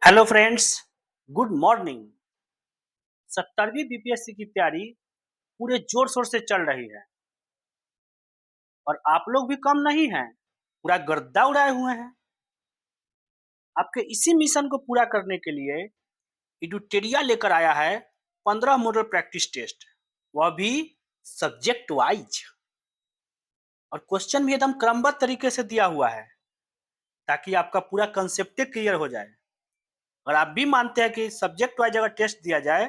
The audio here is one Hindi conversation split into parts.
Hello friends, good morning. 17वीं बीपीएससी की तैयारी पूरे जोर शोर से चल रही है और आप लोग भी कम नहीं हैं, पूरा गर्दा उड़ाए हुए हैं। आपके इसी मिशन को पूरा करने के लिए इडुटेरिया लेकर आया है 15 मॉडल प्रैक्टिस टेस्ट, वह भी सब्जेक्ट वाइज। और क्वेश्चन भी एकदम क्रमबद्ध तरीके से दिया हुआ है ताकि आपका पूरा कंसेप्ट क्लियर हो जाए। और आप भी मानते हैं कि सब्जेक्ट वाइज अगर टेस्ट दिया जाए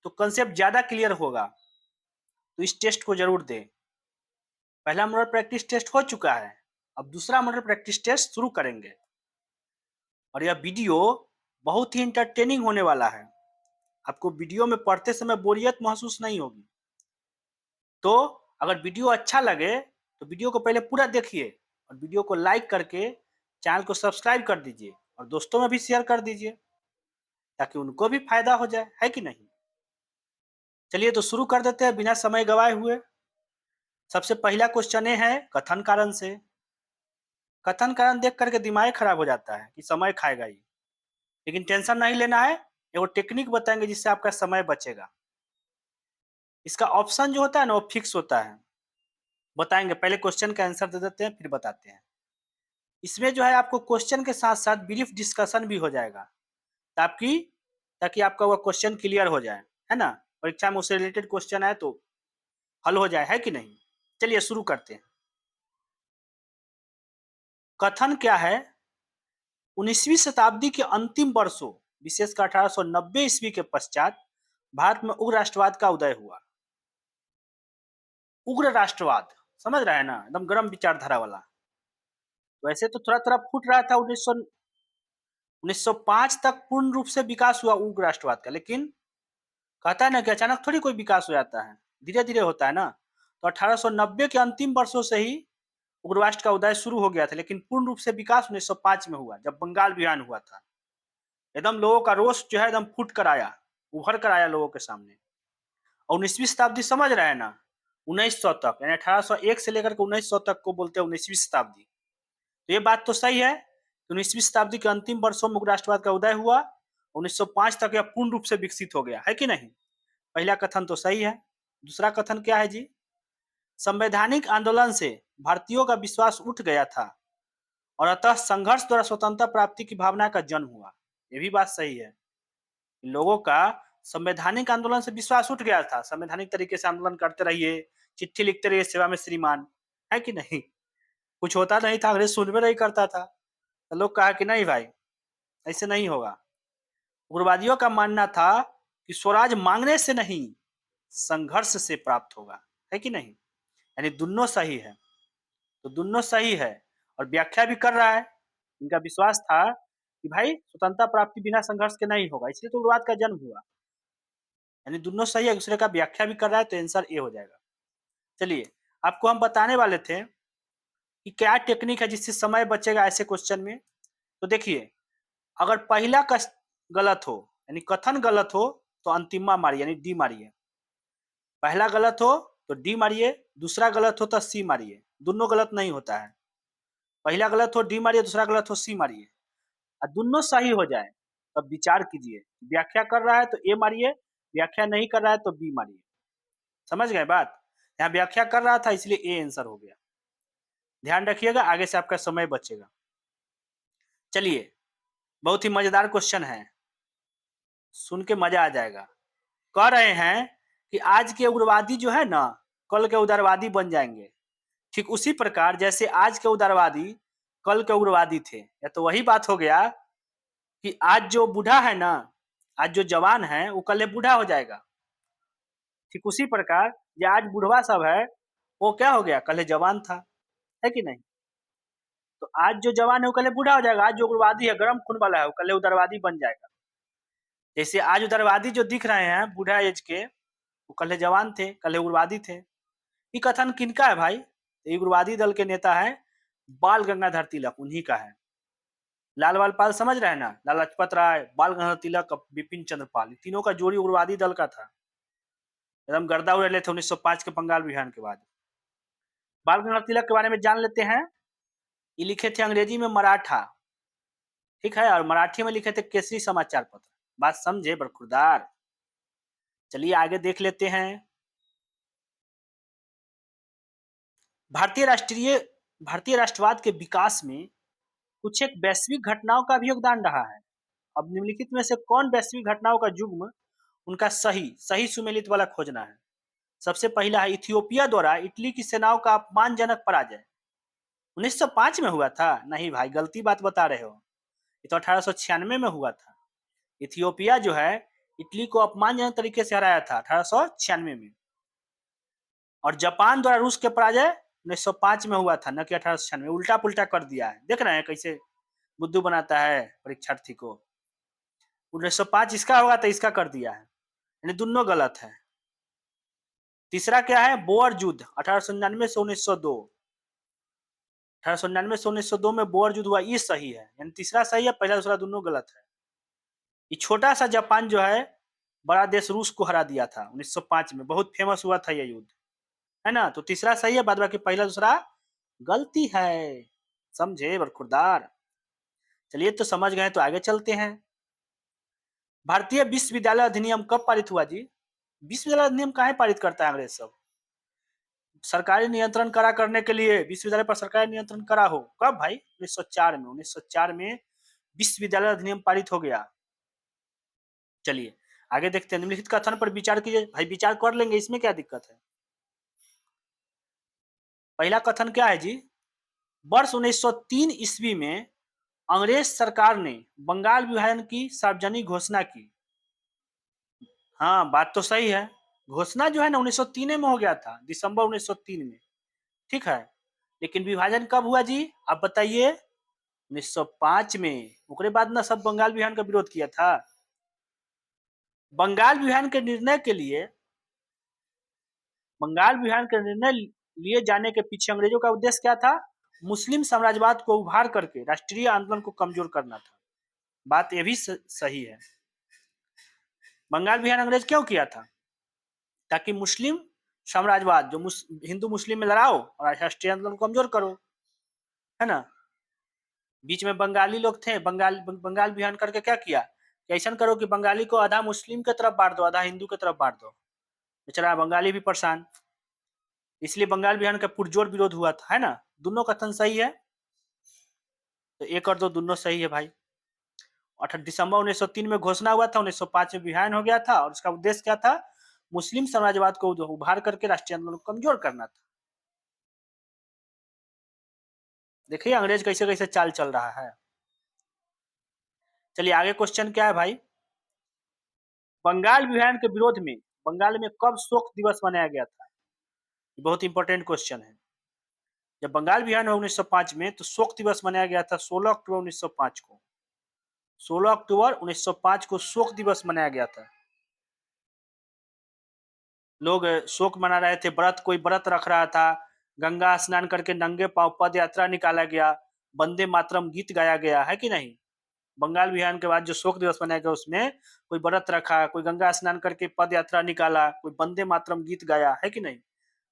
तो कंसेप्ट ज्यादा क्लियर होगा, तो इस टेस्ट को जरूर दें। पहला मॉडल प्रैक्टिस टेस्ट हो चुका है, अब दूसरा मॉडल प्रैक्टिस टेस्ट शुरू करेंगे। और यह वीडियो बहुत ही इंटरटेनिंग होने वाला है। आपको वीडियो में पढ़ते समय बोरियत महसूस नहीं होगी। तो अगर वीडियो अच्छा लगे तो वीडियो को पहले पूरा देखिए और वीडियो को लाइक करके चैनल को सब्सक्राइब कर दीजिए और दोस्तों में भी शेयर कर दीजिए ताकि उनको भी फायदा हो जाए, है कि नहीं। चलिए तो शुरू कर देते हैं बिना समय गवाए हुए। सबसे पहला क्वेश्चन है कथन कारण से। कथन कारण देख करके दिमाग खराब हो जाता है कि समय खाएगा ही, लेकिन टेंशन नहीं लेना है। एगो टेक्निक बताएंगे जिससे आपका समय बचेगा। इसका ऑप्शन जो होता है ना वो फिक्स होता है। बताएंगे, पहले क्वेश्चन का आंसर दे देते हैं फिर बताते हैं। इसमें जो है आपको क्वेश्चन के साथ साथ ब्रीफ डिस्कशन भी हो जाएगा ताकि ताकि आपका वो क्वेश्चन क्लियर हो जाए, है ना। परीक्षा में उससे रिलेटेड क्वेश्चन आए तो हल हो जाए, है कि नहीं। चलिए शुरू करते हैं। कथन क्या है, 19वीं शताब्दी के अंतिम वर्षों, विशेषकर 1890 ईस्वी के पश्चात भारत में उग्र राष्ट्रवाद का उदय हुआ। उग्र राष्ट्रवाद समझ रहे हैं ना, एकदम गर्म विचारधारा वाला। वैसे तो थोड़ा थोड़ा फूट रहा था। 1905 तक पूर्ण रूप से विकास हुआ उग्र राष्ट्रवाद का, लेकिन कहता है ना कि अचानक थोड़ी कोई विकास हो जाता है, धीरे धीरे होता है ना। तो 1890 के अंतिम वर्षों से ही उग्र राष्ट्र का उदय शुरू हो गया था, लेकिन पूर्ण रूप से विकास 1905 में हुआ जब बंगाल विभाजन हुआ था। एकदम लोगों का रोष जो है एकदम फूट कर आया, उभर कर आया लोगों के सामने। और 19वीं शताब्दी समझ रहे हैं ना, 1900 तक, यानी 1801 से लेकर के 1900 तक को बोलते हैं 19वीं शताब्दी। तो ये बात तो सही है कि 19वीं शताब्दी के अंतिम वर्षों में राष्ट्रवाद का उदय हुआ, 1905 तक यह पूर्ण रूप से विकसित हो गया, है कि नहीं। पहला कथन तो सही है। दूसरा कथन क्या है जी, संवैधानिक आंदोलन से भारतीयों का विश्वास उठ गया था और अतः संघर्ष द्वारा स्वतंत्रता प्राप्ति की भावना का जन्म हुआ। ये भी बात सही है। लोगों का संवैधानिक आंदोलन से विश्वास उठ गया था, संवैधानिक तरीके से आंदोलन करते रहिए, चिट्ठी लिखते रहिए सेवा में श्रीमान, है कि नहीं। कुछ होता नहीं था, अंग्रेज सुनबे नहीं करता था, तो लोग कहा कि नहीं भाई ऐसे नहीं होगा। उग्रवादियों का मानना था कि स्वराज मांगने से नहीं संघर्ष से प्राप्त होगा, है कि नहीं। यानी दोनों सही है। तो दोनों सही है और व्याख्या भी कर रहा है। इनका विश्वास था कि भाई स्वतंत्रता प्राप्ति बिना संघर्ष के नहीं होगा, इसलिए तो उग्रवाद का जन्म हुआ। यानी दोनों सही है, दूसरे का व्याख्या भी कर रहा है, तो आंसर ए हो जाएगा। चलिए आपको हम बताने वाले थे कि क्या टेक्निक है जिससे समय बचेगा ऐसे क्वेश्चन में। तो देखिए, अगर पहला का गलत हो यानी कथन गलत हो तो अंतिमा मारिए यानी डी मारिए। पहला गलत हो तो डी मारिए, दूसरा गलत हो तो सी मारिए। दोनों गलत नहीं होता है। पहला गलत हो डी मारिए, दूसरा गलत हो सी मारिए। और दोनों सही हो जाए तब विचार कीजिए। व्याख्या कर रहा है तो ए मारिए, व्याख्या नहीं कर रहा है तो बी मारिए। समझ गए बात। यहाँ व्याख्या कर रहा था इसलिए ए आंसर हो गया। ध्यान रखिएगा, आगे से आपका समय बचेगा। चलिए, बहुत ही मजेदार क्वेश्चन है, सुन के मजा आ जाएगा। कह रहे हैं कि आज के उग्रवादी जो है ना कल के उदारवादी बन जाएंगे। ठीक उसी प्रकार जैसे आज के उदारवादी कल के उग्रवादी थे। या तो वही बात हो गया कि आज जो बूढ़ा है ना, आज जो जवान है वो कल बूढ़ा हो जाएगा। ठीक उसी प्रकार जो आज बुढ़वा सब है वो क्या हो गया, कल जवान था, है कि नहीं। तो आज जो जवान है वो कल बूढ़ा हो जाएगा। आज जो उग्रवादी है गर्म खून वाला है वो कल उदारवादी बन जाएगा। जैसे आज उदारवादी जो दिख रहे हैं बूढ़ा एज के, वो कल जवान थे, कल उग्रवादी थे। ये कथन किनका है भाई, ये उग्रवादी दल के नेता है बाल गंगाधर तिलक, उन्हीं का है। लाल बाल पाल समझ रहे हैं ना, लाला लाजपत राय, बाल गंगाधर तिलक, बिपिन चंद्र पाल, तीनों का जोड़ी उग्रवादी दल का था। एकदम गर्दा उड़े थे 1905 के बंगाल विभाजन के बाद। बाल गंगाधर तिलक के बारे में जान लेते हैं। ये लिखे थे अंग्रेजी में मराठा, ठीक है, और मराठी में लिखे थे केसरी समाचार पत्र। बात समझे बरखुरदार? चलिए आगे देख लेते हैं। भारतीय राष्ट्रवाद के विकास में कुछ एक वैश्विक घटनाओं का भी योगदान रहा है। अब निम्नलिखित में से कौन वैश्विक घटनाओं का युग्म उनका सही सही सुमेलित वाला खोजना है। सबसे पहला है इथियोपिया द्वारा इटली की सेनाओं का अपमानजनक पराजय। 1905 में हुआ था? नहीं भाई, गलती बात बता रहे हो। ये तो 1896 में हुआ था। इथियोपिया जो है इटली को अपमानजनक तरीके से हराया था 1896 में। और जापान द्वारा रूस के पराजय 1905 में हुआ था, न कि 1896। उल्टा पुल्टा कर दिया है, देख रहे हैं कैसे बुद्धू बनाता है परीक्षार्थी को। 1905 इसका होगा तो इसका कर दिया है, यानी दोनों गलत है। तीसरा क्या है? बोअर युद्ध 1899 से 1902। 1899 से 1902 में बोअर युद्ध हुआ, ये सही है, यानी तीसरा सही है, पहला दूसरा दोनों गलत है। ये छोटा सा जापान जो है बड़ा देश रूस को हरा दिया था 1905 में, बहुत फेमस हुआ था ये युद्ध, है ना। तो तीसरा सही है, बाद बाकी पहला दूसरा गलती है। समझे बरखुरदार? चलिए तो समझ गए, तो आगे चलते हैं। भारतीय विश्वविद्यालय अधिनियम कब पारित हुआ जी? विश्वविद्यालय अधिनियम काहे पारित करता है अंग्रेज सब? सरकारी नियंत्रण कड़ा करने के लिए, विश्वविद्यालय पर सरकारी नियंत्रण कड़ा हो। कब भाई? 1904 में। 1904 में विश्वविद्यालय अधिनियम पारित हो गया। चलिए आगे देखते हैं। निम्नलिखित कथन पर विचार कीजिए। भाई विचार कर लेंगे, इसमें क्या दिक्कत है। पहला कथन क्या है जी? वर्ष 1903 ईस्वी में अंग्रेज सरकार ने बंगाल विभाजन की सार्वजनिक घोषणा की। हाँ, बात तो सही है। घोषणा जो है ना 1903 में हो गया था, दिसंबर 1903 में, ठीक है। लेकिन विभाजन कब हुआ जी, आप बताइए? 1905 में। उसके बाद ना सब बंगाल विभाजन का विरोध किया था। बंगाल विभाजन के निर्णय के लिए, बंगाल विभाजन के निर्णय लिए जाने के पीछे अंग्रेजों का उद्देश्य क्या था? मुस्लिम साम्राज्यवाद को उभार करके राष्ट्रीय आंदोलन को कमजोर करना था। बात ये भी सही है। बंगाल विभाजन अंग्रेज क्यों किया था? ताकि मुस्लिम साम्राज्यवाद जो हिंदू मुस्लिम में लड़ाओ और राष्ट्रीय आंदोलन को कमजोर करो, है ना। बीच में बंगाली लोग थे, बंगाल विभाजन करके क्या किया कि ऐसा करो कि बंगाली को आधा मुस्लिम की तरफ बांट दो, आधा हिंदू की तरफ बांट दो। बेचारा बंगाली भी परेशान, इसलिए बंगाल विभाजन का पुरजोर विरोध हुआ था, है ना। दोनों कथन सही है, तो एक और दो दोनों सही है भाई। 8 दिसंबर 1903 में घोषणा हुआ था, 1905 में विभाजन हो गया था, और उसका उद्देश्य क्या था? मुस्लिम साम्राज्यवाद को उभार करके राष्ट्रीय आंदोलन को कमजोर करना था। देखिए अंग्रेज कैसे कैसे चाल चल रहा है। चलिए आगे क्वेश्चन क्या है भाई? बंगाल विभाजन के विरोध में बंगाल में कब शोक दिवस मनाया गया था? बहुत इंपॉर्टेंट क्वेश्चन है। जब बंगाल विभाजन हुआ 1905 में, तो शोक दिवस मनाया गया था 16 अक्टूबर 1905 को। 16 अक्टूबर 1905 को शोक दिवस मनाया गया था। लोग शोक मना रहे थे, व्रत, कोई व्रत रख रहा था, गंगा स्नान करके नंगे पांव पद यात्रा निकाला गया, वंदे मातरम गीत गाया गया, है कि नहीं। बंगाल विभाजन के बाद जो शोक दिवस मनाया गया उसमें कोई व्रत रखा, कोई गंगा स्नान करके पद यात्रा निकाला, कोई वंदे मातरम गीत गाया, है कि नहीं।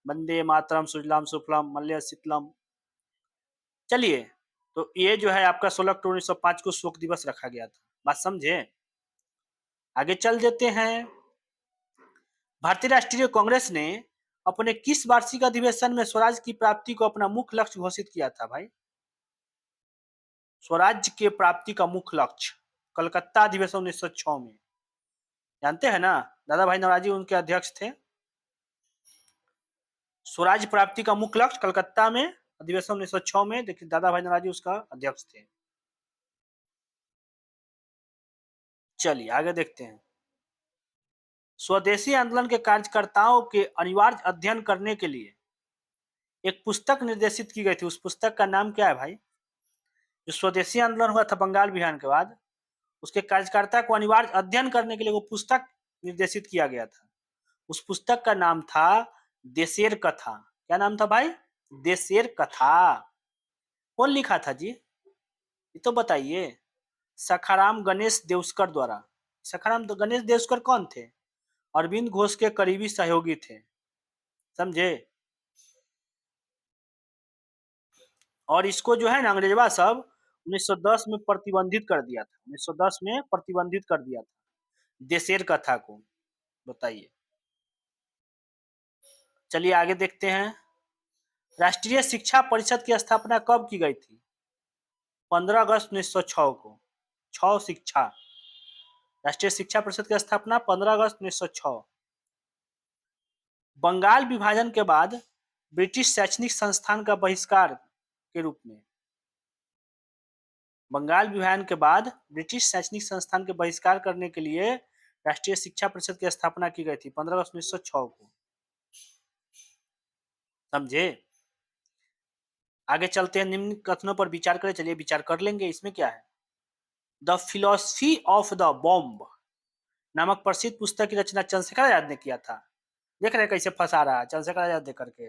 वंदे मातरम सुजलाम सुफलाम मलय शीतलम। चलिए, तो ये जो है आपका 16 अक्टूबर 1905 को शोक दिवस रखा गया था। बात समझे? आगे चल देते हैं। भारतीय राष्ट्रीय कांग्रेस ने अपने किस वार्षिक अधिवेशन में स्वराज की प्राप्ति को अपना मुख्य लक्ष्य घोषित किया था भाई? स्वराज्य के प्राप्ति का मुख्य लक्ष्य कलकत्ता अधिवेशन 1906 में, जानते हैं ना, दादा भाई नौरोजी उनके अध्यक्ष थे। स्वराज्य प्राप्ति का मुख्य लक्ष्य कलकत्ता में अधिवेशन 1906 में, देखिए दादा भाई नौरोजी उसका अध्यक्ष थे। चलिए आगे देखते हैं। स्वदेशी आंदोलन के कार्यकर्ताओं के अनिवार्य अध्ययन करने के लिए एक पुस्तक निर्देशित की गई थी। उस पुस्तक का नाम क्या है भाई? जो स्वदेशी आंदोलन हुआ था बंगाल विभाजन के बाद, उसके कार्यकर्ता को अनिवार्य अध्ययन करने के लिए वो पुस्तक निर्देशित किया गया था। उस पुस्तक का नाम था देशेर कथा। क्या नाम था भाई? देशेर कथा। कौन लिखा था जी, ये तो बताइए? सखाराम गणेश देउस्कर द्वारा। सखाराम गणेश देउस्कर कौन थे? अरविंद घोष के करीबी सहयोगी थे, समझे। और इसको जो है ना अंग्रेजवा सब 1910 में प्रतिबंधित कर दिया था, 1910 में प्रतिबंधित कर दिया था देशेर कथा को। बताइए। चलिए आगे देखते हैं। राष्ट्रीय शिक्षा परिषद की स्थापना कब की गई थी? 15 अगस्त 1906 को। 6 शिक्षा। राष्ट्रीय शिक्षा परिषद की स्थापना 15 अगस्त 1906। बंगाल विभाजन के बाद ब्रिटिश शैक्षणिक संस्थान का बहिष्कार के रूप में, बंगाल विभाजन के बाद ब्रिटिश शैक्षणिक संस्थान के बहिष्कार करने के लिए राष्ट्रीय शिक्षा परिषद की स्थापना की गई थी 15 अगस्त 1906 को। समझे? आगे चलते हैं। निम्न कथनों पर विचार करें। चलिए विचार कर लेंगे। इसमें क्या है? The philosophy of the bomb नामक प्रसिद्ध पुस्तक की रचना चंद्रशेखर आजाद ने किया था। देख रहे कैसे फंसा रहा है चंद्रशेखर आजाद देख करके।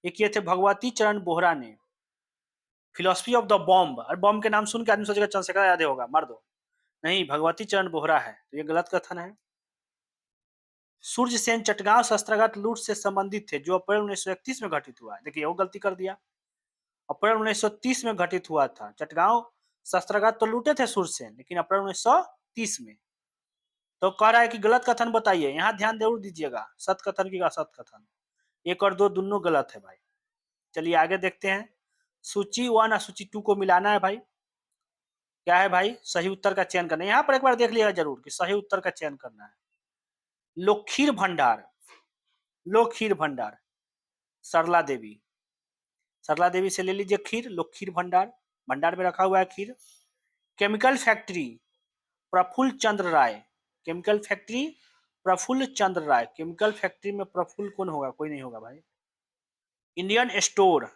ये किए थे भगवती चरण बोहरा ने। फिलोसफी ऑफ द बॉम्ब, और बॉम्ब के नाम सुन के आदमी सोचेगा चंद्रशेखर आजाद होगा, मार दो। नहीं, भगवती चरण बोहरा है। तो ये गलत कथन है। सूर्यसेन चटगांव शस्त्रागार लूट से संबंधित थे जो अप्रैल 1931 में घटित हुआ। देखिए वो गलती कर दिया। अप्रैल 1930 में घटित हुआ था। चटगांव शस्त्रागार तो लूटे थे सूर्यसेन, लेकिन अप्रैल 1930 में। तो कह रहा है कि गलत कथन बताइए। यहाँ ध्यान जरूर दीजिएगा, सत कथन की असत कथन। 1 और 2 दोनों गलत है भाई। चलिए आगे देखते हैं। सूची 1 और सूची 2 को मिलाना है भाई। क्या है भाई? सही उत्तर का चयन करना है। यहाँ पर एक बार देख लिएगा जरूर कि सही उत्तर का चयन करना है। लोखीर भंडार, लोखीर भंडार, सरला देवी। सरला देवी से ले लीजिए खीर। लोखीर भंडार, भंडार में रखा हुआ है खीर। केमिकल फैक्ट्री, प्रफुल्ल चंद्र राय। केमिकल फैक्ट्री, प्रफुल्ल चंद्र राय। केमिकल फैक्ट्री में प्रफुल्ल कौन होगा? कोई नहीं होगा भाई। Indian store,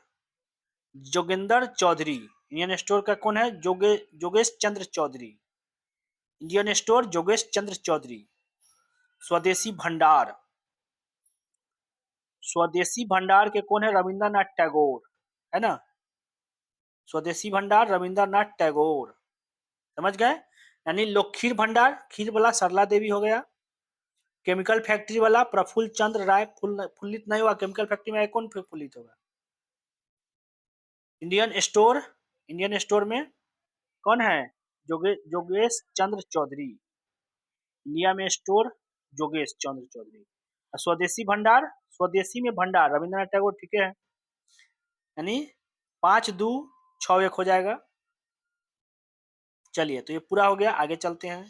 Joginder Chaudhary. Indian store का कौन है? जोगेश चंद्र चौधरी। इंडियन स्टोर जोगेश चंद्र चौधरी। स्वदेशी भंडार, स्वदेशी भंडार के कौन है? रविंद्रनाथ टैगोर, है ना। स्वदेशी भंडार रविंद्रनाथ टैगोर। समझ गए? यानी लोखीर भंडार, खीर वाला सरला देवी हो गया। केमिकल फैक्ट्री वाला प्रफुल्ल चंद्र राय। फुल्लित नहीं हुआ। केमिकल फैक्ट्री में कौन फुल्लित होगा? इंडियन स्टोर, इंडियन स्टोर में कौन है? जोगेश चंद्र चौधरी। इंडिया में स्टोर जोगेश चंद्र चौधरी। स्वदेशी भंडार, स्वदेशी में भंडार रविंद्रनाथ टैगोर। ठीक है, यानी 5 2 6 1 हो जाएगा। चलिए तो ये पूरा हो गया। आगे चलते हैं।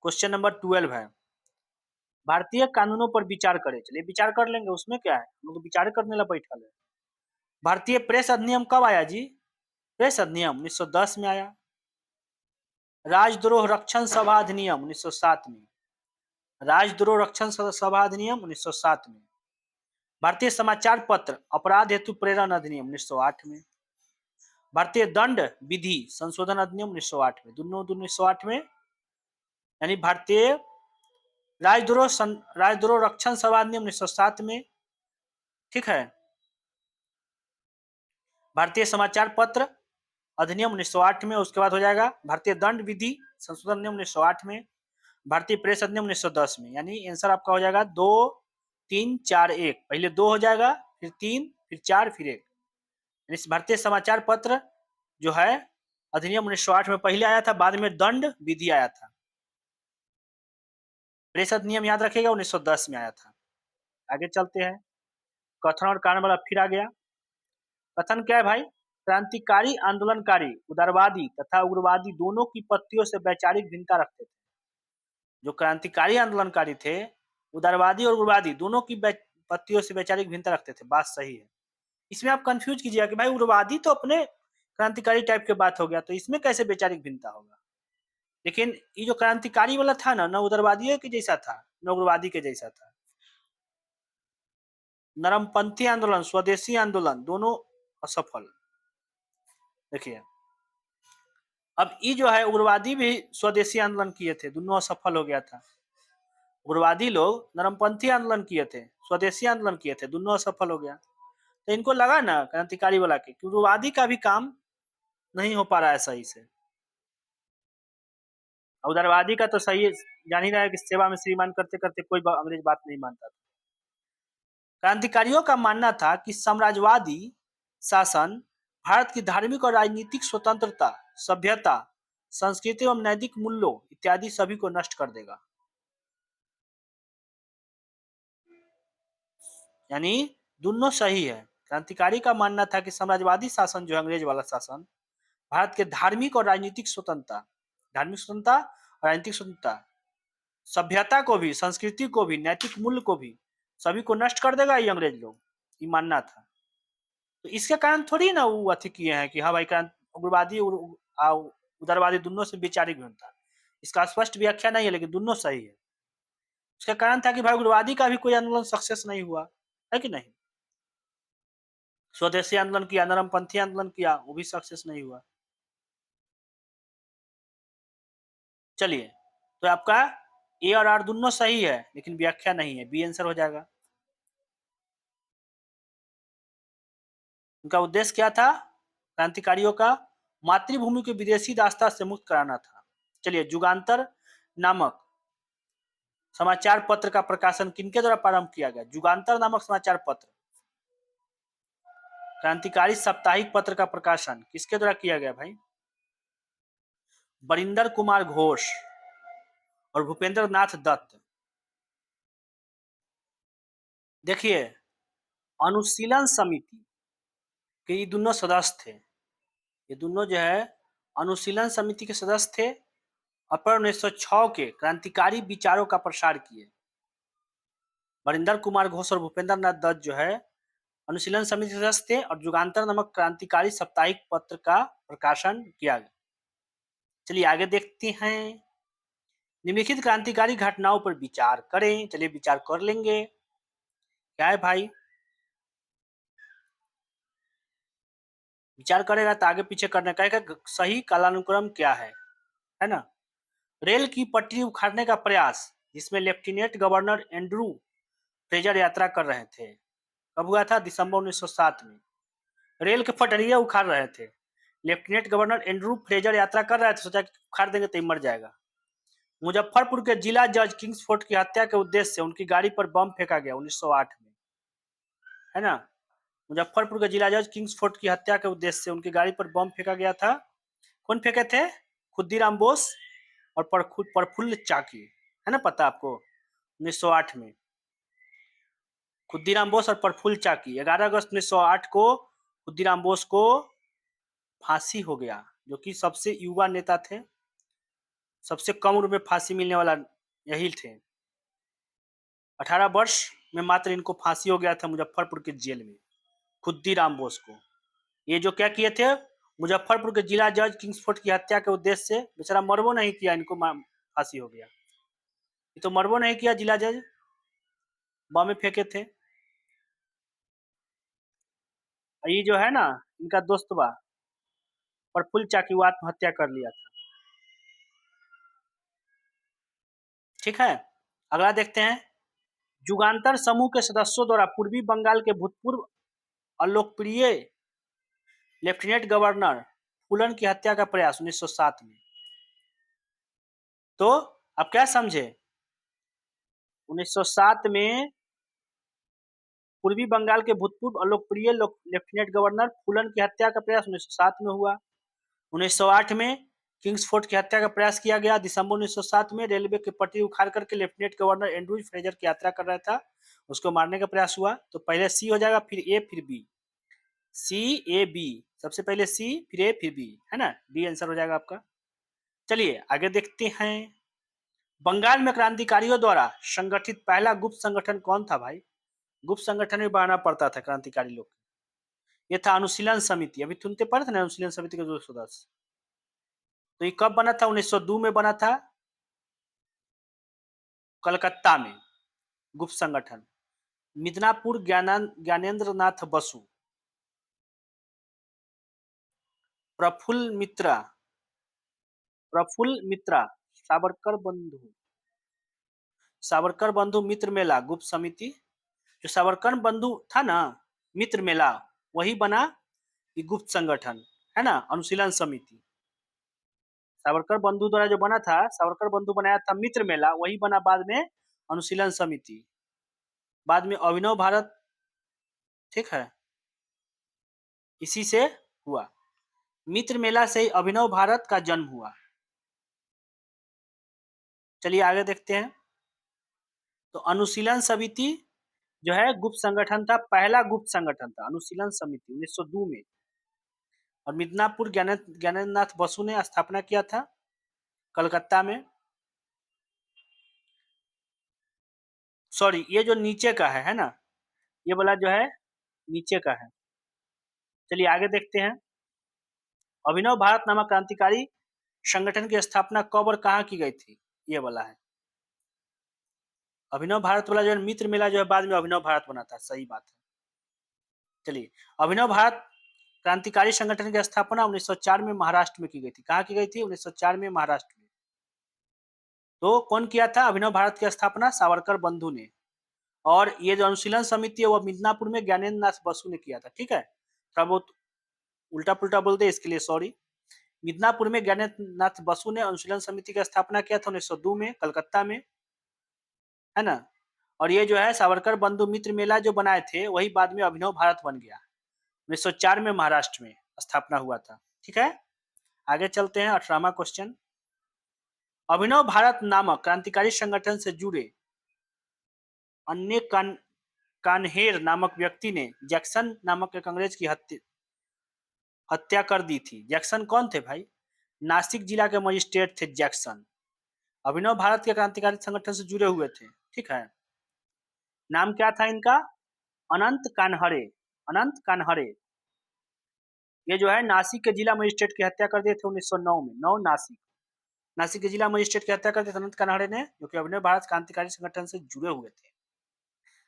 क्वेश्चन नंबर 12 है। भारतीय कानूनों पर विचार करें। चलिए विचार कर लेंगे, उसमें क्या है, हम लोग विचार करने ला बैठल है। भारतीय प्रेस अधिनियम कब आया जी? प्रेस अधिनियम 1910 में आया। राजद्रोह रक्षण सभा अधिनियम 1907 में। राजद्रोह रक्षण सभा अधिनियम 1907 में। भारतीय समाचार पत्र अपराध हेतु प्रेरण अधिनियम 1908 में। भारतीय दंड विधि संशोधन अधिनियम 1908 में। दोनों 1908 में। यानी भारतीय राजद्रोह रक्षण सभा अधिनियम 1907 में। ठीक है। भारतीय समाचार पत्र अधिनियम 1908 में। उसके बाद हो जाएगा भारतीय दंड विधि संशोधन अधिनियम 1908 में। भारतीय प्रेस अधिनियम 1910 में। यानी आंसर आपका हो जाएगा 2 3 4 1। पहले 2 हो जाएगा, फिर 3, फिर 4, फिर 1। भारतीय समाचार पत्र जो है अधिनियम 1908 में पहले आया था, बाद में दंड विधि आया था। प्रेस अधिनियम याद रखिएगा 1910 में आया था। आगे चलते हैं। कथन और कारण वाला फिर आ गया। कथन क्या है भाई? क्रांतिकारी आंदोलनकारी उदारवादी तथा उग्रवादी दोनों की पत्तियों से वैचारिक भिन्नता रखते थे। जो क्रांतिकारी आंदोलनकारी थे, उदारवादी और उग्रवादी दोनों की पत्तियों से वैचारिक भिन्नता रखते थे। बात सही है। इसमें आप कंफ्यूज कीजिएगा कि भाई उग्रवादी तो अपने क्रांतिकारी टाइप के बात हो गया, तो इसमें कैसे वैचारिक भिन्नता होगा? लेकिन ये जो क्रांतिकारी वाला था ना, न उदारवादियों के जैसा था न उग्रवादी के जैसा था। नरमपंथी आंदोलन, स्वदेशी आंदोलन दोनों असफल। देखिए अब ये जो है उग्रवादी भी स्वदेशी आंदोलन किए थे, दोनों असफल हो गया था। उग्रवादी लोग नरमपंथी आंदोलन किए थे, स्वदेशी आंदोलन किए थे, दोनों असफल हो गया। तो इनको लगा ना क्रांतिकारी वाला के कि उग्रवादी का भी काम नहीं हो पा रहा है सही से। उदारवादी का तो सही जान ही रहा है कि सेवा में श्रीमान करते करते कोई अंग्रेज बात नहीं मानता था। क्रांतिकारियों का मानना था कि साम्राज्यवादी शासन भारत की धार्मिक और राजनीतिक स्वतंत्रता, सभ्यता, संस्कृति एवं नैतिक मूल्यों इत्यादि सभी को नष्ट कर देगा। यानी दोनों सही है। क्रांतिकारी का मानना था कि साम्राज्यवादी शासन जो अंग्रेज वाला शासन भारत के धार्मिक और राजनीतिक स्वतंत्रता, धार्मिक स्वतंत्रता और राजनीतिक स्वतंत्रता, सभ्यता को भी, संस्कृति को भी, नैतिक मूल्य को भी, सभी को नष्ट कर देगा ये अंग्रेज लोग, ये मानना था। तो इसके कारण थोड़ी ना वो अथी किए हैं कि हाँ भाई उग्रवादी उदारवादी दोनों से वैचारिक भिन्नता। इसका स्पष्ट व्याख्या नहीं है, लेकिन दोनों सही है। उसका कारण था कि भाई उग्रवादी का भी कोई आंदोलन सक्सेस नहीं हुआ है कि नहीं। स्वदेशी आंदोलन किया, नरमपंथी आंदोलन किया, वो भी सक्सेस नहीं हुआ। चलिए, तो आपका ए और आर दोनों सही है, लेकिन व्याख्या नहीं है, बी आंसर हो जाएगा। उनका उद्देश्य क्या था क्रांतिकारियों का? मातृभूमि को विदेशी दास्ता से मुक्त कराना था। चलिए, जुगांतर नामक समाचार पत्र का प्रकाशन किनके द्वारा प्रारंभ किया गया? जुगांतर नामक समाचार पत्र, क्रांतिकारी साप्ताहिक पत्र का प्रकाशन किसके द्वारा किया गया भाई? बरिंदर कुमार घोष और भूपेंद्र नाथ दत्त। देखिए, अनुशीलन समिति के ये दोनों सदस्य थे। ये दोनों जो है अनुशीलन समिति के सदस्य थे। अप्रैल 1906 के क्रांतिकारी विचारों का प्रसार किए। बरिंदर कुमार घोष और भूपेंद्र नाथ दत्त जो है अनुशीलन समिति के सदस्य थे और जुगांतर नामक क्रांतिकारी साप्ताहिक पत्र का प्रकाशन किया गया। चलिए आगे देखते हैं। निम्नलिखित क्रांतिकारी घटनाओं पर विचार करें। चलिए विचार कर लेंगे। क्या है भाई? विचार करेगा तो आगे पीछे करने का सही कालानुक्रम क्या है ना? रेल की पटरी उखाड़ने का प्रयास, जिसमें लेफ्टिनेंट गवर्नर एंड्रू फ्रेजर यात्रा कर रहे थे, कब हुआ था? दिसंबर 1907 में। रेल के पटरियां उखाड़ रहे थे, लेफ्टिनेंट गवर्नर एंड्रू फ्रेजर यात्रा कर रहे थे, सोचा कि उखाड़ देंगे तो मर जाएगा। मुजफ्फरपुर के जिला जज किंग्सफोर्ड की हत्या के उद्देश्य से उनकी गाड़ी पर बम फेंका गया 1908 में, है ना? मुजफ्फरपुर के जिला जज किंग्सफोर्ड की हत्या के उद्देश्य से उनकी गाड़ी पर बम फेंका गया था। कौन फेंके थे? खुद्दीराम बोस और प्रफुल्ल चाकी, है ना पता आपको? 1908 में खुद्दीराम बोस और प्रफुल्ल चाकी। 11 अगस्त 1908 को खुद्दीराम बोस को फांसी हो गया, जो कि सबसे युवा नेता थे, सबसे कम उम्र में फांसी मिलने वाला यही थे। 18 वर्ष में मात्र इनको फांसी हो गया था मुजफ्फरपुर के जेल में, खुद्दीराम बोस को। ये जो क्या किए थे? मुजफ्फरपुर के जिला जज किंग्सफोर्ड की हत्या के उद्देश्य से, बेचारा मरबो नहीं किया, इनको फांसी हो गया। ये तो मरबो नहीं किया, जिला जज बम में फेंके थे। ये जो है ना इनका दोस्त बा प्रफुल्ल चाकी, वो आत्महत्या कर लिया था। ठीक है, अगला देखते हैं। जुगांतर समूह के सदस्यों द्वारा पूर्वी बंगाल के भूतपूर्व अलोकप्रिय लेफ्टिनेंट गवर्नर फूलन की हत्या का प्रयास 1907 में। तो आप क्या समझे? 1907 में पूर्वी बंगाल के भूतपूर्व अलोकप्रिय लेफ्टिनेंट गवर्नर फूलन की हत्या का प्रयास 1907 में हुआ। 1908 में किंग्सफोर्ड की हत्या का प्रयास किया गया। दिसंबर 1907 में रेलवे की पटरी उखाड़ करके लेफ्टिनेंट गवर्नर एंड्रू फ्रेजर की यात्रा कर रहा था, उसको मारने का प्रयास हुआ। तो पहले सी हो जाएगा, फिर ए, फिर बी। सी ए बी, सबसे पहले सी, फिर ए, फिर बी, है ना? बी आंसर हो जाएगा आपका। चलिए आगे देखते हैं। बंगाल में क्रांतिकारियों द्वारा संगठित पहला गुप्त संगठन कौन था भाई? गुप्त संगठन में बनाना पड़ता था क्रांतिकारी लोग। ये था अनुशीलन समिति। अभी सुनते पढ़े थे ना अनुशीलन समिति के जो सदस्य। तो ये कब बना था? 1902 में बना था, कलकत्ता में, गुप्त संगठन। मिदनापुर ज्ञानेंद्र नाथ बसु, प्रफुल्ल मित्रा, सावरकर बंधु, सावरकर बंधु मित्र मेला गुप्त समिति। जो सावरकर बंधु था ना, मित्र मेला, वही बना ये गुप्त संगठन, है ना? अनुशीलन समिति। सावरकर बंधु द्वारा जो बना था, सावरकर बंधु बनाया था मित्र मेला, वही बना बाद में अनुशीलन समिति, बाद में अभिनव भारत। ठीक है, इसी से हुआ। मित्र मेला से ही अभिनव भारत का जन्म हुआ। चलिए आगे देखते हैं। तो अनुशीलन समिति जो है गुप्त संगठन था, पहला गुप्त संगठन था अनुशीलन समिति 1902 में। और मिदनापुर ज्ञानेंद्र नाथ बसु ने स्थापना किया था कलकत्ता में। सॉरी, ये जो नीचे का है ना, ये वाला जो है नीचे का है। चलिए आगे देखते हैं। अभिनव भारत नामक क्रांतिकारी संगठन की स्थापना कब और कहाँ की गई थी, ये वाला है। अभिनव भारत वाला जो है मित्र मेला जो है बाद में अभिनव भारत बना था, सही बात है। चलिए, अभिनव भारत क्रांतिकारी संगठन की स्थापना 1904 में महाराष्ट्र में की गई थी। कहाँ की गई थी? 1904 में महाराष्ट्र में। तो कौन किया था अभिनव भारत की स्थापना? सावरकर बंधु ने। और ये जो अनुशीलन समिति है वो मिदनापुर में ज्ञानेंद्र नाथ बसु ने किया था। ठीक है, थोड़ा बहुत उल्टा पुल्टा बोल दे इसके लिए सॉरी। मिदनापुर में ज्ञानेंद्र नाथ बसु ने अनुशीलन समिति की स्थापना किया था 1902 में कलकत्ता में, है ना। और ये जो है सावरकर बंधु मित्र मेला जो बनाए थे वही बाद में अभिनव भारत बन गया। 1904 में महाराष्ट्र में स्थापना हुआ था। ठीक है, आगे चलते हैं। 18वां क्वेश्चन। अभिनव भारत नामक क्रांतिकारी संगठन से जुड़े अन्य कान्हेर नामक व्यक्ति ने जैक्सन नामक एक अंग्रेज की हत्या कर दी थी। जैक्सन कौन थे भाई? नासिक जिला के मजिस्ट्रेट थे जैक्सन। अभिनव भारत के क्रांतिकारी संगठन से जुड़े हुए थे। ठीक है, नाम क्या था इनका? अनंत कान्हरे। अनंत कान्हरे ये जो है नासिक के जिला मजिस्ट्रेट की हत्या कर दिए थे 1909 में। नासिक नासिक के जिला मजिस्ट्रेट की हत्या कर दी थी अनंत कान्हरे ने, जो कि अभिनव भारत क्रांतिकारी संगठन से जुड़े हुए थे।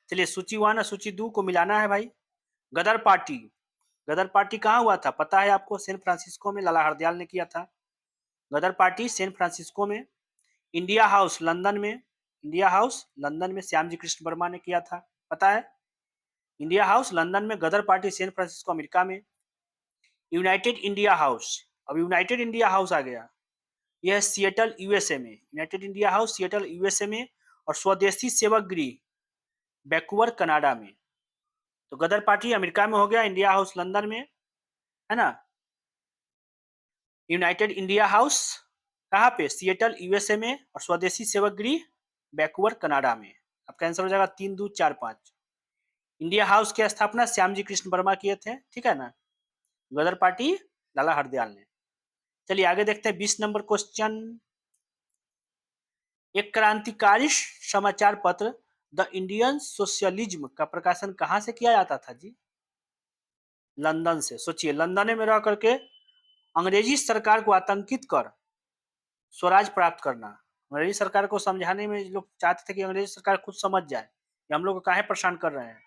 चलिए सूची 1 और सूची 2 को मिलाना है भाई। गदर पार्टी। गदर पार्टी कहाँ हुआ था पता है आपको? सैन फ्रांसिस्को में लाला हरदयाल ने किया था गदर पार्टी, सैन फ्रांसिस्को में। इंडिया हाउस लंदन में। इंडिया हाउस लंदन में श्यामजी कृष्ण वर्मा ने किया था, पता है? इंडिया हाउस लंदन में, गदर पार्टी सैन फ्रांसिस्को अमेरिका में। यूनाइटेड इंडिया हाउस, अब यूनाइटेड इंडिया हाउस आ गया, यह है सिएटल यूएसए में। United India house Seattle USA में। और स्वदेशी सेवक गृह वैंकूवर कनाडा में। तो गदर पार्टी अमेरिका में हो गया, इंडिया हाउस लंदन में, है ना। यूनाइटेड इंडिया हाउस कहाँ पे? सिएटल यूएसए में। और स्वदेशी सेवक गृह वैंकूवर कनाडा में। आपका आंसर हो जाएगा 3, 2, 4, 5। इंडिया हाउस की स्थापना श्यामजी कृष्ण वर्मा किए थे, ठीक है ना। गदर पार्टी लाला हरदयाल ने। चलिए आगे देखते हैं 20 नंबर क्वेश्चन। एक क्रांतिकारी समाचार पत्र द इंडियन सोशलिज्म का प्रकाशन कहाँ से किया जाता था जी? लंदन से। सोचिए, लंदन में रह करके अंग्रेजी सरकार को आतंकित कर स्वराज प्राप्त करना। अंग्रेजी सरकार को समझाने में लोग चाहते थे कि अंग्रेजी सरकार खुद समझ जाए कि हम लोग को काहे परेशान कर रहे हैं।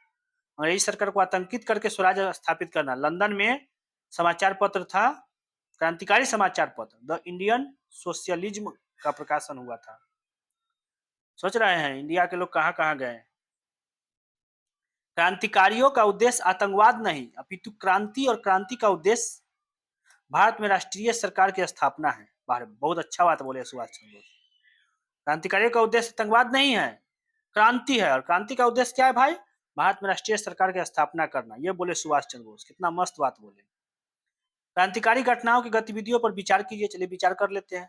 अंग्रेजी सरकार को आतंकित करके स्वराज स्थापित करना। लंदन में समाचार पत्र था, क्रांतिकारी समाचार पत्र द इंडियन सोशलिज्म का प्रकाशन हुआ था। सोच रहे हैं इंडिया के लोग कहाँ कहाँ गए? क्रांतिकारियों का उद्देश्य आतंकवाद नहीं अपितु क्रांति, और क्रांति का उद्देश्य भारत में राष्ट्रीय सरकार की स्थापना है। बहुत अच्छा बात बोले सुभाष चंद्र बोस। क्रांतिकारियों का उद्देश्य आतंकवाद नहीं है, क्रांति है। और क्रांति का उद्देश्य क्या है भाई? भारत में राष्ट्रीय सरकार की स्थापना करना। ये बोले सुभाष चंद्र बोस, कितना मस्त बात बोले। क्रांतिकारी घटनाओं की गतिविधियों पर विचार कीजिए। चलिए विचार कर लेते हैं।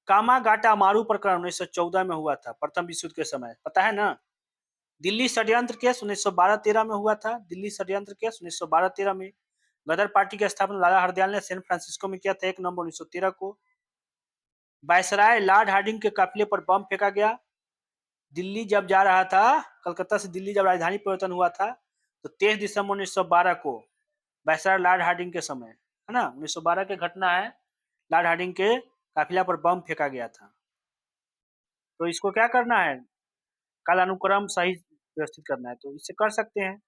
कामागाटा मारू प्रकरण 1914 में हुआ था, प्रथम विश्व युद्ध के समय, पता है ना। दिल्ली षड्यंत्र केस 1912-13 में हुआ था। दिल्ली षड्यंत्र केस 1912-13 में। गदर पार्टी की स्थापना लाला हरदयाल ने सैन फ्रांसिस्को में किया था 1 नवंबर 1913 को। वायसराय लॉर्ड हार्डिंग के काफिले पर बम फेंका गया। दिल्ली जब जा रहा था, कलकत्ता से दिल्ली जब राजधानी परिवर्तन हुआ था तो 23 दिसंबर 1912 को वायसराय लॉर्ड हार्डिंग के समय, है ना, 1912 की घटना है। लॉर्ड हार्डिंग के काफिला पर बम फेंका गया था। तो इसको क्या करना है? कालानुक्रम सही व्यवस्थित करना है, तो इससे कर सकते हैं।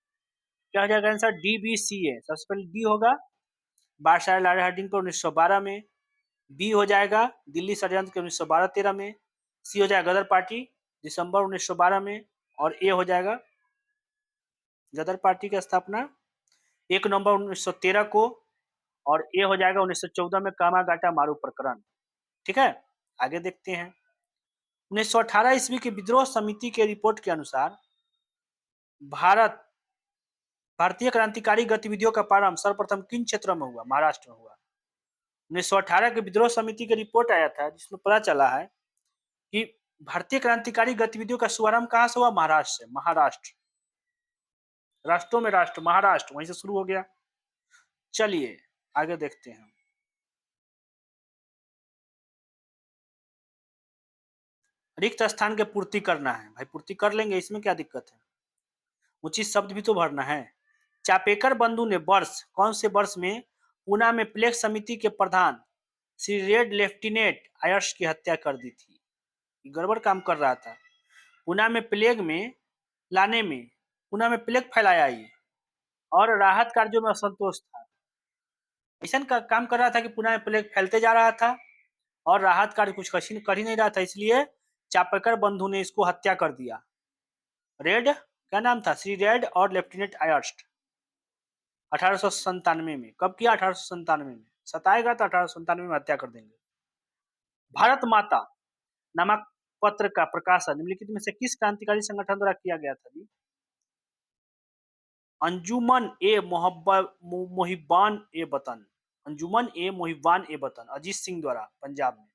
क्या हो जाएगा आंसर? DBCA। सबसे पहले डी होगा वायसराय लॉर्ड हार्डिंग पर 1912 में। बी हो जाएगा दिल्ली षड्यंत्र के 1912-13 में। सी हो जाएगा गदर पार्टी दिसंबर 1912 में। और ए हो जाएगा गदर पार्टी की स्थापना 1 नवंबर 1913 को। और ए हो जाएगा 1914 में कामागाटा मारू प्रकरण। ठीक है, आगे देखते हैं। 1918 ईस्वी की विद्रोह समिति के रिपोर्ट के अनुसार भारत भारतीय क्रांतिकारी गतिविधियों का प्रारंभ सर्वप्रथम किन क्षेत्रों में हुआ? महाराष्ट्र में हुआ। 1918 के विद्रोह समिति की रिपोर्ट आया था जिसमें पता चला है कि भारतीय क्रांतिकारी गतिविधियों का शुभारंभ कहां से हुआ? महाराष्ट्र से। महाराष्ट्र, राष्ट्रों में राष्ट्र महाराष्ट्र, वहीं से शुरू हो गया। चलिए आगे देखते हैं। रिक्त स्थान के पूर्ति करना है भाई, पूर्ति कर लेंगे, इसमें क्या दिक्कत है? उचित शब्द भी तो भरना है। चापेकर बंधु ने वर्ष, कौन से वर्ष में पूना में प्लेग समिति के प्रधान श्री रेड लेफ्टिनेंट आयर्स की हत्या कर दी थी? गड़बड़ काम कर रहा था। पूना में प्लेग में लाने में, पूना में प्लेग फैलाया ये, और राहत कार्यों में असंतोष था। ऐसा का काम कर रहा था कि पूना में प्लेग फैलते जा रहा था और राहत कार्य कुछ कर ही नहीं रहा था, इसलिए चापेकर बंधु ने इसको हत्या कर दिया। रेड, क्या नाम था? श्री रेड और लेफ्टिनेंट आयर्स्ट। 1897 में। कब किया? 1897 में। सताएगा तो 1897 में हत्या कर देंगे। भारत माता नामक पत्र का प्रकाशन निम्नलिखित में से किस क्रांतिकारी संगठन द्वारा किया गया था? जी, अंजुमन ए मोहिब्बान ए वतन, अंजुमन ए मोहिब्बान ए वतन, अजीत सिंह द्वारा, पंजाब में।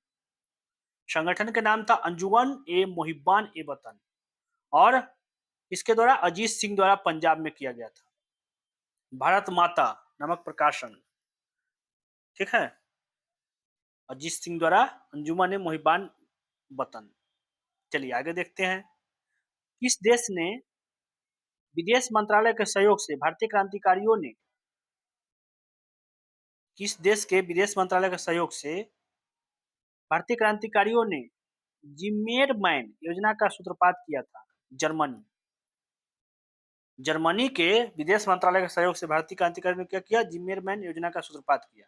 संगठन का नाम था अंजुमन ए मोहिब्बान ए वतन और इसके द्वारा अजीत सिंह द्वारा पंजाब में किया गया था। भारत माता नामक प्रकाशन, ठीक है, अजीत सिंह द्वारा अंजुमन ए मोहिब्बान वतन। चलिए आगे देखते हैं। किस देश ने विदेश मंत्रालय के सहयोग से भारतीय क्रांतिकारियों ने, किस देश के विदेश मंत्रालय के सहयोग से भारतीय क्रांतिकारियों ने जिम्मेरमैन योजना का सूत्रपात किया था? जर्मनी। जर्मनी के विदेश मंत्रालय के सहयोग से भारतीय क्रांतिकारियों ने क्या किया? जिम्मेरमैन योजना का सूत्रपात किया।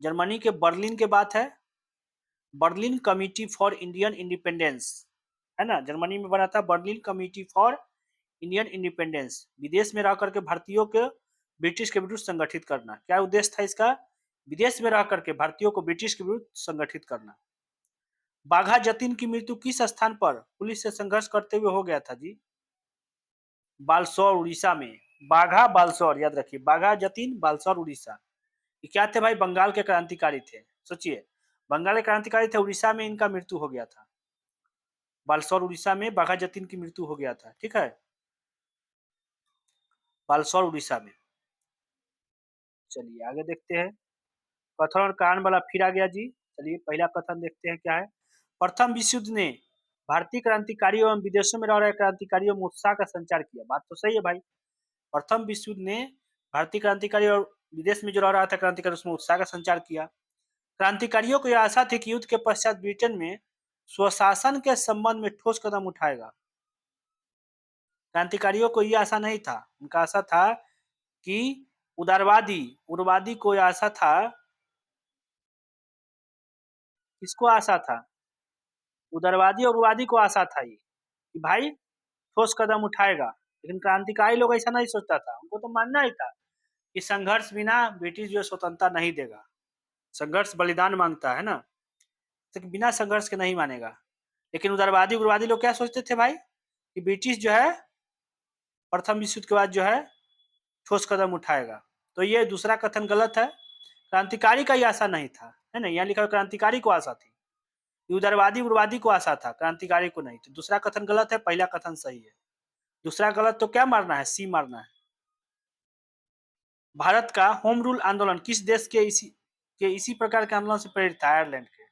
जर्मनी के बर्लिन के बात है, Berlin committee for Indian independence, है ना, जर्मनी में बना था Berlin committee for Indian independence. विदेश में रह करके भारतीयों को ब्रिटिश के विरुद्ध संगठित करना। क्या उद्देश्य था इसका? विदेश में रह करके भारतीयों को ब्रिटिश के विरुद्ध संगठित करना। बाघा जतीन की मृत्यु किस स्थान पर पुलिस से संघर्ष करते हुए हो गया था? जी, बालसौर, उड़ीसा में। बाघा बालसौर, याद रखिए, बाघा जतीन बालसौर उड़ीसा। ये क्या थे भाई? बंगाल के क्रांतिकारी थे। सोचिए, बंगाल के क्रांतिकारी थे, उड़ीसा में इनका मृत्यु हो गया था। बालसौर उड़ीसा में बाघा जतीन की मृत्यु हो गया था, ठीक है, बालसौर उड़ीसा में। चलिए आगे देखते हैं। कथन और कारण वाला फिर आ गया जी। चलिए पहला कथन देखते हैं क्या है। प्रथम विश्व युद्ध ने भारतीय क्रांतिकारियों एवं विदेशों में रह रहे क्रांतिकारियों में उत्साह का संचार किया। बात तो सही है भाई। प्रथम विश्व युद्ध ने भारतीय क्रांतिकारी और विदेश में जो रह रहा था क्रांतिकारी उसमें उत्साह का संचार किया। क्रांतिकारियों को यह आशा थी कि युद्ध के पश्चात ब्रिटेन में स्वशासन के संबंध में ठोस कदम उठाएगा। क्रांतिकारियों को यह आशा नहीं था, उनका आशा था कि उग्रवादी को यह आशा था, किसको आशा था? उदारवादी और उग्रवादी को आशा था ये कि भाई ठोस कदम उठाएगा। लेकिन क्रांतिकारी लोग ऐसा नहीं सोचता था, उनको तो मानना ही था कि संघर्ष बिना ब्रिटिश जो स्वतंत्रता नहीं देगा। संघर्ष बलिदान मांगता है ना, तो बिना संघर्ष के नहीं मानेगा। लेकिन उदारवादी उग्रवादी लोग क्या सोचते थे भाई कि ब्रिटिश जो है प्रथम विश्व युद्ध के बाद जो है ठोस कदम उठाएगा। तो ये दूसरा कथन गलत है। क्रांतिकारी का ये आशा नहीं था, है ना, यहाँ लिखा क्रांतिकारी को आशा थी। उदारवादी उग्रवादी को आशा था, क्रांतिकारी को नहीं। तो दूसरा कथन गलत है, पहला कथन सही है। दूसरा गलत तो क्या मारना है? सी मारना है। भारत का होम रूल आंदोलन किस देश के इसी प्रकार के आंदोलन से प्रेरित था? आयरलैंड के।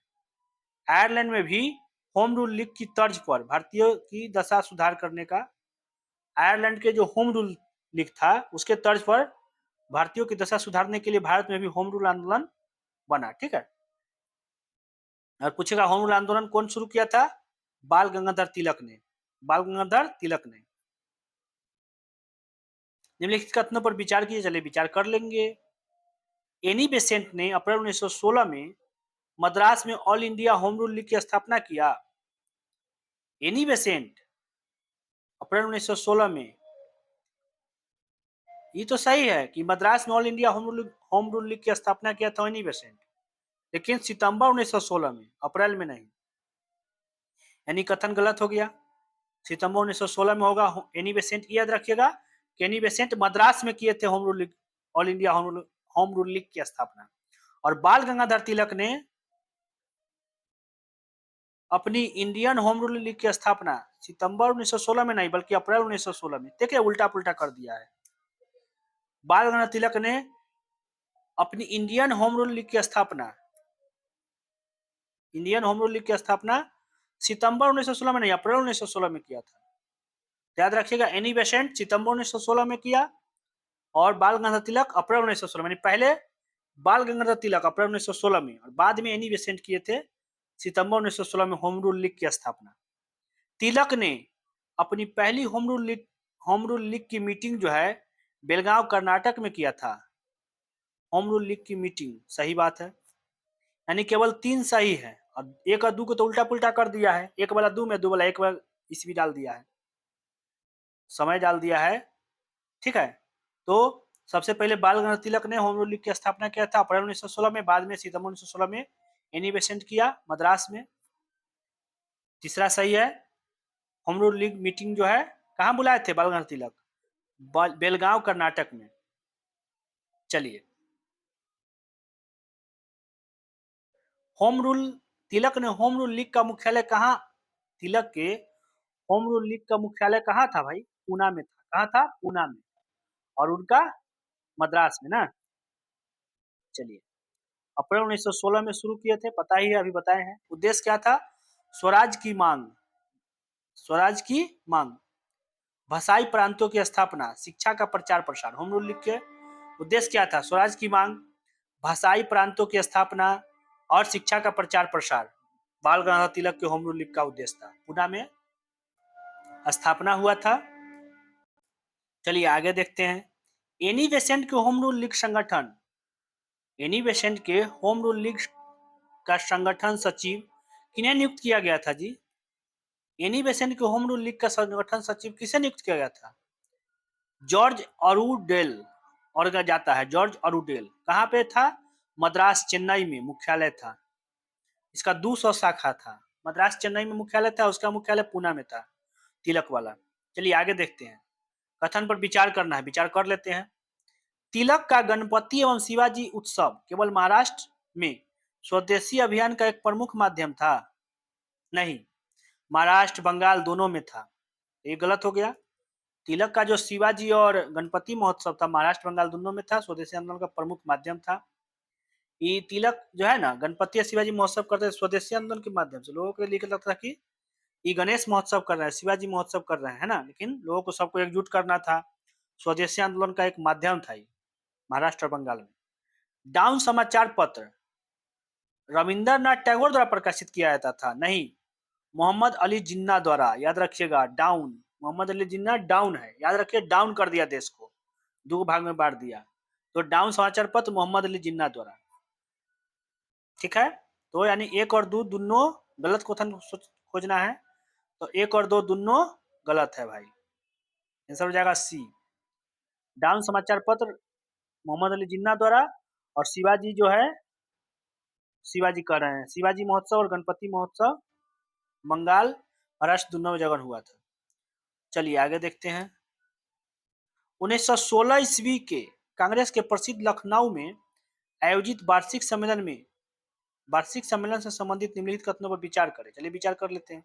आयरलैंड में भी होम रूल लीग की तर्ज पर भारतीयों की दशा सुधार करने का, आयरलैंड के जो होम रूल लीग था उसके तर्ज पर भारतीयों की दशा सुधारने के लिए भारत में भी होम रूल आंदोलन बना, ठीक है। और पूछेगा होम रूल आंदोलन कौन शुरू किया था? बाल गंगाधर तिलक ने। बाल गंगाधर तिलक ने। निम्नलिखित कथनों पर विचार कीजिए। चलिए विचार कर लेंगे। एनी बेसेंट ने अप्रैल 1916 में मद्रास में all India home rule league की स्थापना किया। एनी बेसेंट अप्रैल 1916 में, ये तो सही है कि मद्रास में all India home rule league की स्थापना किया था एनी बेसेंट, लेकिन सितंबर 1916 में, अप्रैल में नहीं। यानी कथन गलत हो गया। सितंबर 1916 में होगा एनी बेसेंट, याद रखिएगा। केनी बेसेंट मद्रास में किए थे home rule league, all India home rule league की स्थापना। और बाल गंगाधर तिलक ने अपनी इंडियन होम रूल लीग की स्थापना सितंबर 1916 में नहीं बल्कि अप्रैल 1916 में, देखिए उल्टा पुल्टा कर दिया है। बाल गंगाधर तिलक ने अपनी इंडियन होम रूल लीग की स्थापना सितंबर 1916 में नहीं अप्रैल 1916 में किया था। याद रखिएगा, एनी बेसेंट सितंबर 1916 में किया और बाल गंगाधर तिलक अप्रैल 1916 में। पहले बाल गंगाधर तिलक अप्रैल 1916 में और बाद में एनी बेसेंट किए थे सितंबर 1916 में होम रूल लीग की स्थापना। तिलक ने अपनी पहली होम रूल लीग की मीटिंग जो है बेलगांव कर्नाटक में किया था। होम रूल लीग की मीटिंग, सही बात है, यानी केवल 3 सही है और 1 और 2 को तो उल्टा पुल्टा कर दिया है। 1 वाला 2 में, 2 वाला 1 वाला ईस्वी डाल दिया है, समय डाल दिया है। ठीक है, तो सबसे पहले बाल गंगाधर तिलक ने होम रूल लीग की स्थापना किया था अप्रैल 1916 में, बाद में सितंबर 1916 में एनी बेसेंट किया मद्रास में। तीसरा सही है। होम रूल लीग मीटिंग जो है कहाँ बुलाए थे बाल गंगाधर तिलक? बेलगांव कर्नाटक में। चलिए, होम रूल तिलक ने होम रूल लीग का मुख्यालय कहाँ, तिलक के होम रूल लीग का मुख्यालय कहाँ था भाई? पूना में था। कहाँ था? पूना में। और उनका मद्रास में ना। चलिए, अप्रैल 1916 में शुरू किए थे, पता ही है, अभी बताए हैं। उद्देश्य क्या था? स्वराज की मांग, स्वराज की मांग, भाषाई प्रांतों की स्थापना, शिक्षा का प्रचार प्रसार। होम रूल लीग के उद्देश्य क्या था? स्वराज की मांग, भाषाई प्रांतों की स्थापना और शिक्षा का प्रचार प्रसार। बाल गंगाधर तिलक के होम रूल लीग का उद्देश्य था। पुणे में स्थापना हुआ था। चलिए आगे देखते हैं। एनी बेसेंट के होम रूल लीग संगठन, एनी बेसेंट के होम रूल लीग का संगठन सचिव किन्हें नियुक्त किया गया था जी? एनी बेसेंट के होम रूल लीग का संगठन सचिव किसे नियुक्त किया गया था? जॉर्ज अरूडेल, और जाता है जॉर्ज अरूडेल। कहाँ पे था? मद्रास, चेन्नई में मुख्यालय था। इसका 200 शाखा था। मद्रास चेन्नई में मुख्यालय था, उसका मुख्यालय पुणे में था, तिलक वाला। चलिए आगे देखते हैं। कथन पर विचार करना है, विचार कर लेते हैं। तिलक का गणपति एवं शिवाजी उत्सव केवल महाराष्ट्र में स्वदेशी अभियान का एक प्रमुख माध्यम था? नहीं, महाराष्ट्र बंगाल दोनों में था। ये गलत हो गया। तिलक का जो शिवाजी और गणपति महोत्सव था महाराष्ट्र बंगाल दोनों में था, स्वदेशी आंदोलन का प्रमुख माध्यम था। ये तिलक जो है ना, गणपति या शिवाजी महोत्सव करते थे स्वदेशी आंदोलन के माध्यम से। लोगों को लिए लगता था कि ये गणेश महोत्सव कर रहे हैं, शिवाजी महोत्सव कर रहे हैं, है ना, लेकिन लोगों को सबको एकजुट करना था। स्वदेशी आंदोलन का एक माध्यम था ये महाराष्ट्र और बंगाल में। डाउन समाचार पत्र रविंद्रनाथ टैगोर द्वारा प्रकाशित किया जाता था? नहीं, मोहम्मद अली जिन्ना द्वारा। याद रखिएगा, डाउन, मोहम्मद अली जिन्ना डाउन है, याद रखिए, डाउन कर दिया देश को, 2 भाग में बांट दिया। तो डाउन समाचार पत्र मोहम्मद अली जिन्ना द्वारा। ठीक है, तो यानी 1 और 2 दोनों गलत कथन खोजना है, तो 1 और 2 दोनों गलत है भाई। आंसर हो जाएगा सी। डाउन समाचार पत्र मोहम्मद अली जिन्ना द्वारा, और शिवाजी जो है, शिवाजी कह रहे हैं, शिवाजी महोत्सव और गणपति महोत्सव बंगाल महाराष्ट्र दोनों में जगह हुआ था। चलिए आगे देखते हैं। 1916 ईस्वी के कांग्रेस के प्रसिद्ध लखनऊ में आयोजित वार्षिक सम्मेलन से संबंधित निम्नलिखित कथनों पर विचार करें। चलिए विचार कर लेते हैं।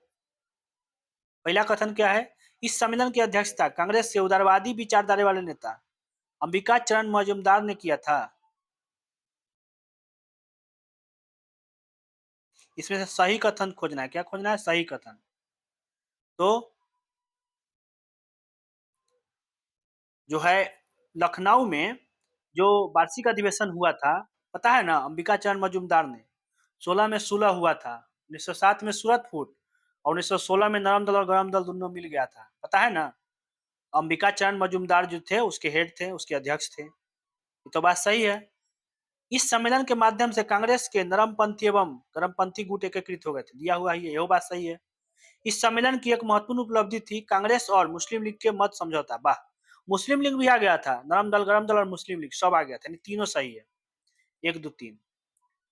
पहला कथन क्या है? इस सम्मेलन की अध्यक्षता कांग्रेस के उदारवादी विचारधारा वाले नेता अंबिका चरण मजूमदार ने किया था। इसमें से सही कथन खोजना है। क्या खोजना है? सही कथन। तो जो है लखनऊ में जो वार्षिक अधिवेशन हुआ था, पता है ना, अंबिका चरण मजूमदार ने 16 में सुलह हुआ था, 1907 में सूरत फूट और 1916 में नरम दल और गरम दल दोनों मिल गया था, पता है ना। अंबिका चरण मजूमदार जो थे उसके हेड थे, उसके अध्यक्ष थे। ये तो बात सही है। इस सम्मेलन के माध्यम से कांग्रेस के नरमपंथी एवं गरमपंथी गुट एकीकृत हो गए थे, दिया हुआ ही है, यह बात सही है। इस सम्मेलन की एक महत्वपूर्ण उपलब्धि थी कांग्रेस और मुस्लिम लीग के मत समझौता। वाह, मुस्लिम लीग भी आ गया था, नरम दल गरम दल और मुस्लिम लीग सब आ गया था, तीनों सही है, 1 2 3।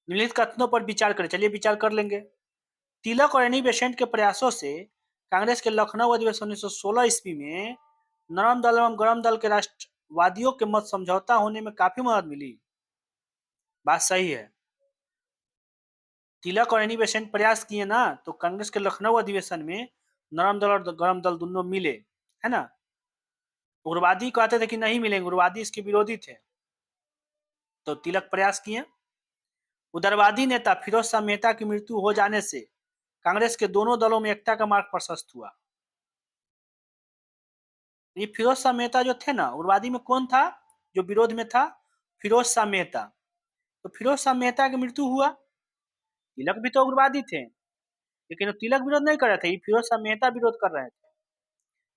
निम्नलिखित कथनों पर विचार करें। चलिए विचार कर लेंगे। तिलक और एनी बेसेंट के प्रयासों से कांग्रेस के लखनऊ अधिवेशन 1916 ईस्वी में नरम दल एवं गरम दल के राष्ट्रवादियों के मत समझौता होने में काफी मदद मिली। बात सही है। तिलक और एनी बेसेंट प्रयास किए ना, तो कांग्रेस के लखनऊ अधिवेशन में नरम दल और गरम दल दोनों मिले, है ना। उग्रवादी कहते थे कि नहीं मिलेंगे, उग्रवादी इसके विरोधी थे, तो तिलक प्रयास किए। उदारवादी नेता फिरोज शाह मेहता की मृत्यु हो जाने से कांग्रेस के दोनों दलों में एकता का मार्ग प्रशस्त हुआ। ये फिरोज शाह मेहता जो थे ना, उग्रवादी में कौन था जो विरोध में था? फिरोज शाह मेहता। तो फिरोज शाह मेहता की मृत्यु हुआ। तिलक भी तो उग्रवादी थे, लेकिन तिलक विरोध नहीं कर रहे थे, ये फिरोज शाह मेहता विरोध कर रहे थे।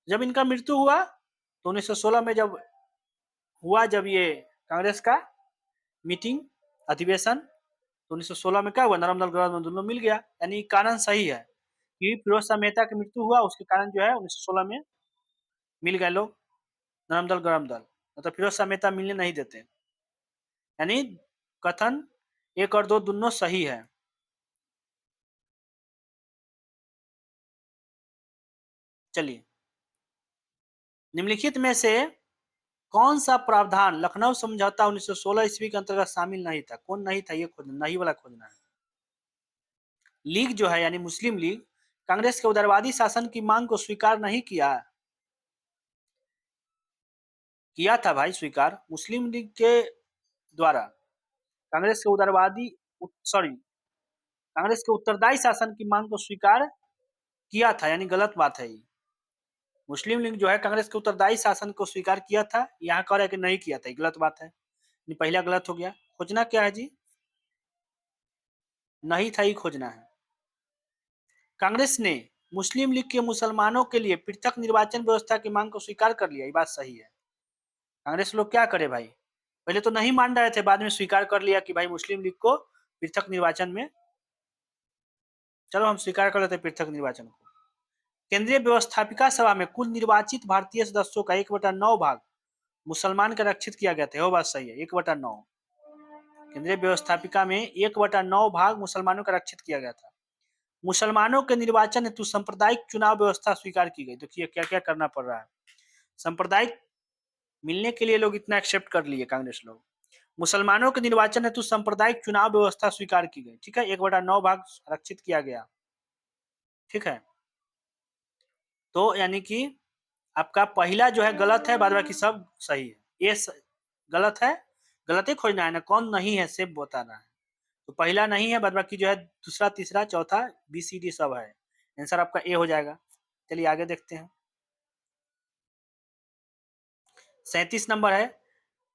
जब इनका मृत्यु हुआ तो 1916 में जब हुआ, जब ये कांग्रेस का मीटिंग अधिवेशन, तो 1916 में क्या हुआ, नरम दल गरम दल दोनों मिल गया। यानी कारण सही है कि फिरोज शाह मेहता की मृत्यु हुआ, उसके कारण जो है 1916 में मिल गए लोग, नरम दल गरम दल। मतलब फिरोज शाह मेहता मिलने नहीं देते। यानी कथन 1 और 2 दोनों सही है। चलिए, निम्नलिखित में से कौन सा प्रावधान लखनऊ समझौता 1916 ईस्वी के अंतर्गत शामिल नहीं था? कौन नहीं था, ये खोजना, नहीं वाला खोजना है। लीग जो है यानी मुस्लिम लीग, कांग्रेस के उदारवादी शासन की मांग को स्वीकार नहीं किया। किया था भाई स्वीकार, मुस्लिम लीग के द्वारा कांग्रेस के उदारवादी, सॉरी, कांग्रेस के उत्तरदायी शासन की मांग को स्वीकार किया था, यानी गलत बात है ये। मुस्लिम लीग जो है कांग्रेस के उत्तरदायी शासन को स्वीकार किया था, यहाँ कह रहा है कि नहीं किया था, गलत बात है। पहला गलत हो गया। खोजना क्या है जी? नहीं था, ही खोजना है। कांग्रेस ने मुस्लिम लीग के मुसलमानों के लिए पृथक निर्वाचन व्यवस्था की मांग को स्वीकार कर लिया, ये बात सही है। कांग्रेस लोग क्या करे भाई, पहले तो नहीं मान रहे थे, बाद में स्वीकार कर लिया कि भाई मुस्लिम लीग को पृथक निर्वाचन में, चलो हम स्वीकार कर लेते पृथक निर्वाचन को। केंद्रीय व्यवस्थापिका सभा में कुल निर्वाचित भारतीय सदस्यों का 1/9 भाग मुसलमान का रक्षित किया गया था, वो बात सही है, 1/9। केंद्रीय व्यवस्थापिका में 1/9 भाग मुसलमानों का रक्षित किया गया था। मुसलमानों के निर्वाचन हेतु सांप्रदायिक चुनाव व्यवस्था स्वीकार की गई। देखिए क्या क्या करना पड़ रहा है, सांप्रदायिक मिलने के लिए लोग इतना एक्सेप्ट कर लिए कांग्रेस लोग। मुसलमानों के निर्वाचन हेतु सांप्रदायिक चुनाव व्यवस्था स्वीकार की गई, ठीक है, 1/9 भाग आरक्षित किया गया, ठीक है। तो यानी कि आपका पहला जो है गलत है, बाद बाकी सब सही है। ये गलत है, गलत ही खोजना है ना, कौन नहीं है सिर्फ बताना है। तो पहला नहीं है, बाद बाकी जो है दूसरा, तीसरा, चौथा, बी सी डी सब है। आंसर आपका ए हो जाएगा। चलिए आगे देखते हैं। 37 नंबर है,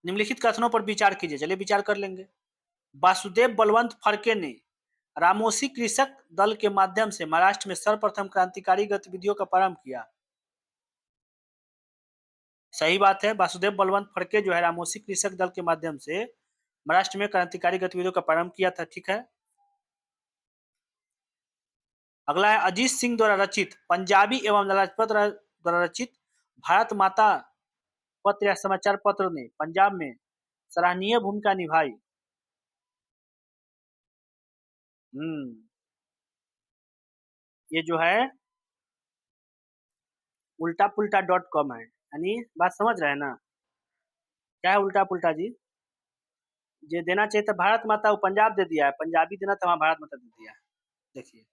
निम्नलिखित कथनों पर विचार कीजिए। चलिए विचार कर लेंगे। वासुदेव बलवंत फड़के ने रामोसी कृषक दल के माध्यम से महाराष्ट्र में सर्वप्रथम क्रांतिकारी गतिविधियों का प्रारंभ किया। सही बात है, वासुदेव बलवंत फड़के जो है रामोसी कृषक दल के माध्यम से महाराष्ट्र में क्रांतिकारी गतिविधियों का प्रारंभ किया था, ठीक है। अगला है अजीत सिंह द्वारा रचित पंजाबी एवं लाजपत राय द्वारा रचित भारत माता पत्र या समाचार पत्र ने पंजाब में सराहनीय भूमिका निभाई। हम्म, ये जो है उल्टा पुल्टा .com है, यानी बात समझ रहे हैं ना, क्या है उल्टा पुल्टा जी? ये देना चाहिए था भारत माता, वो पंजाब दे दिया है, पंजाबी देना था, वहां भारत माता दे दिया है। देखिए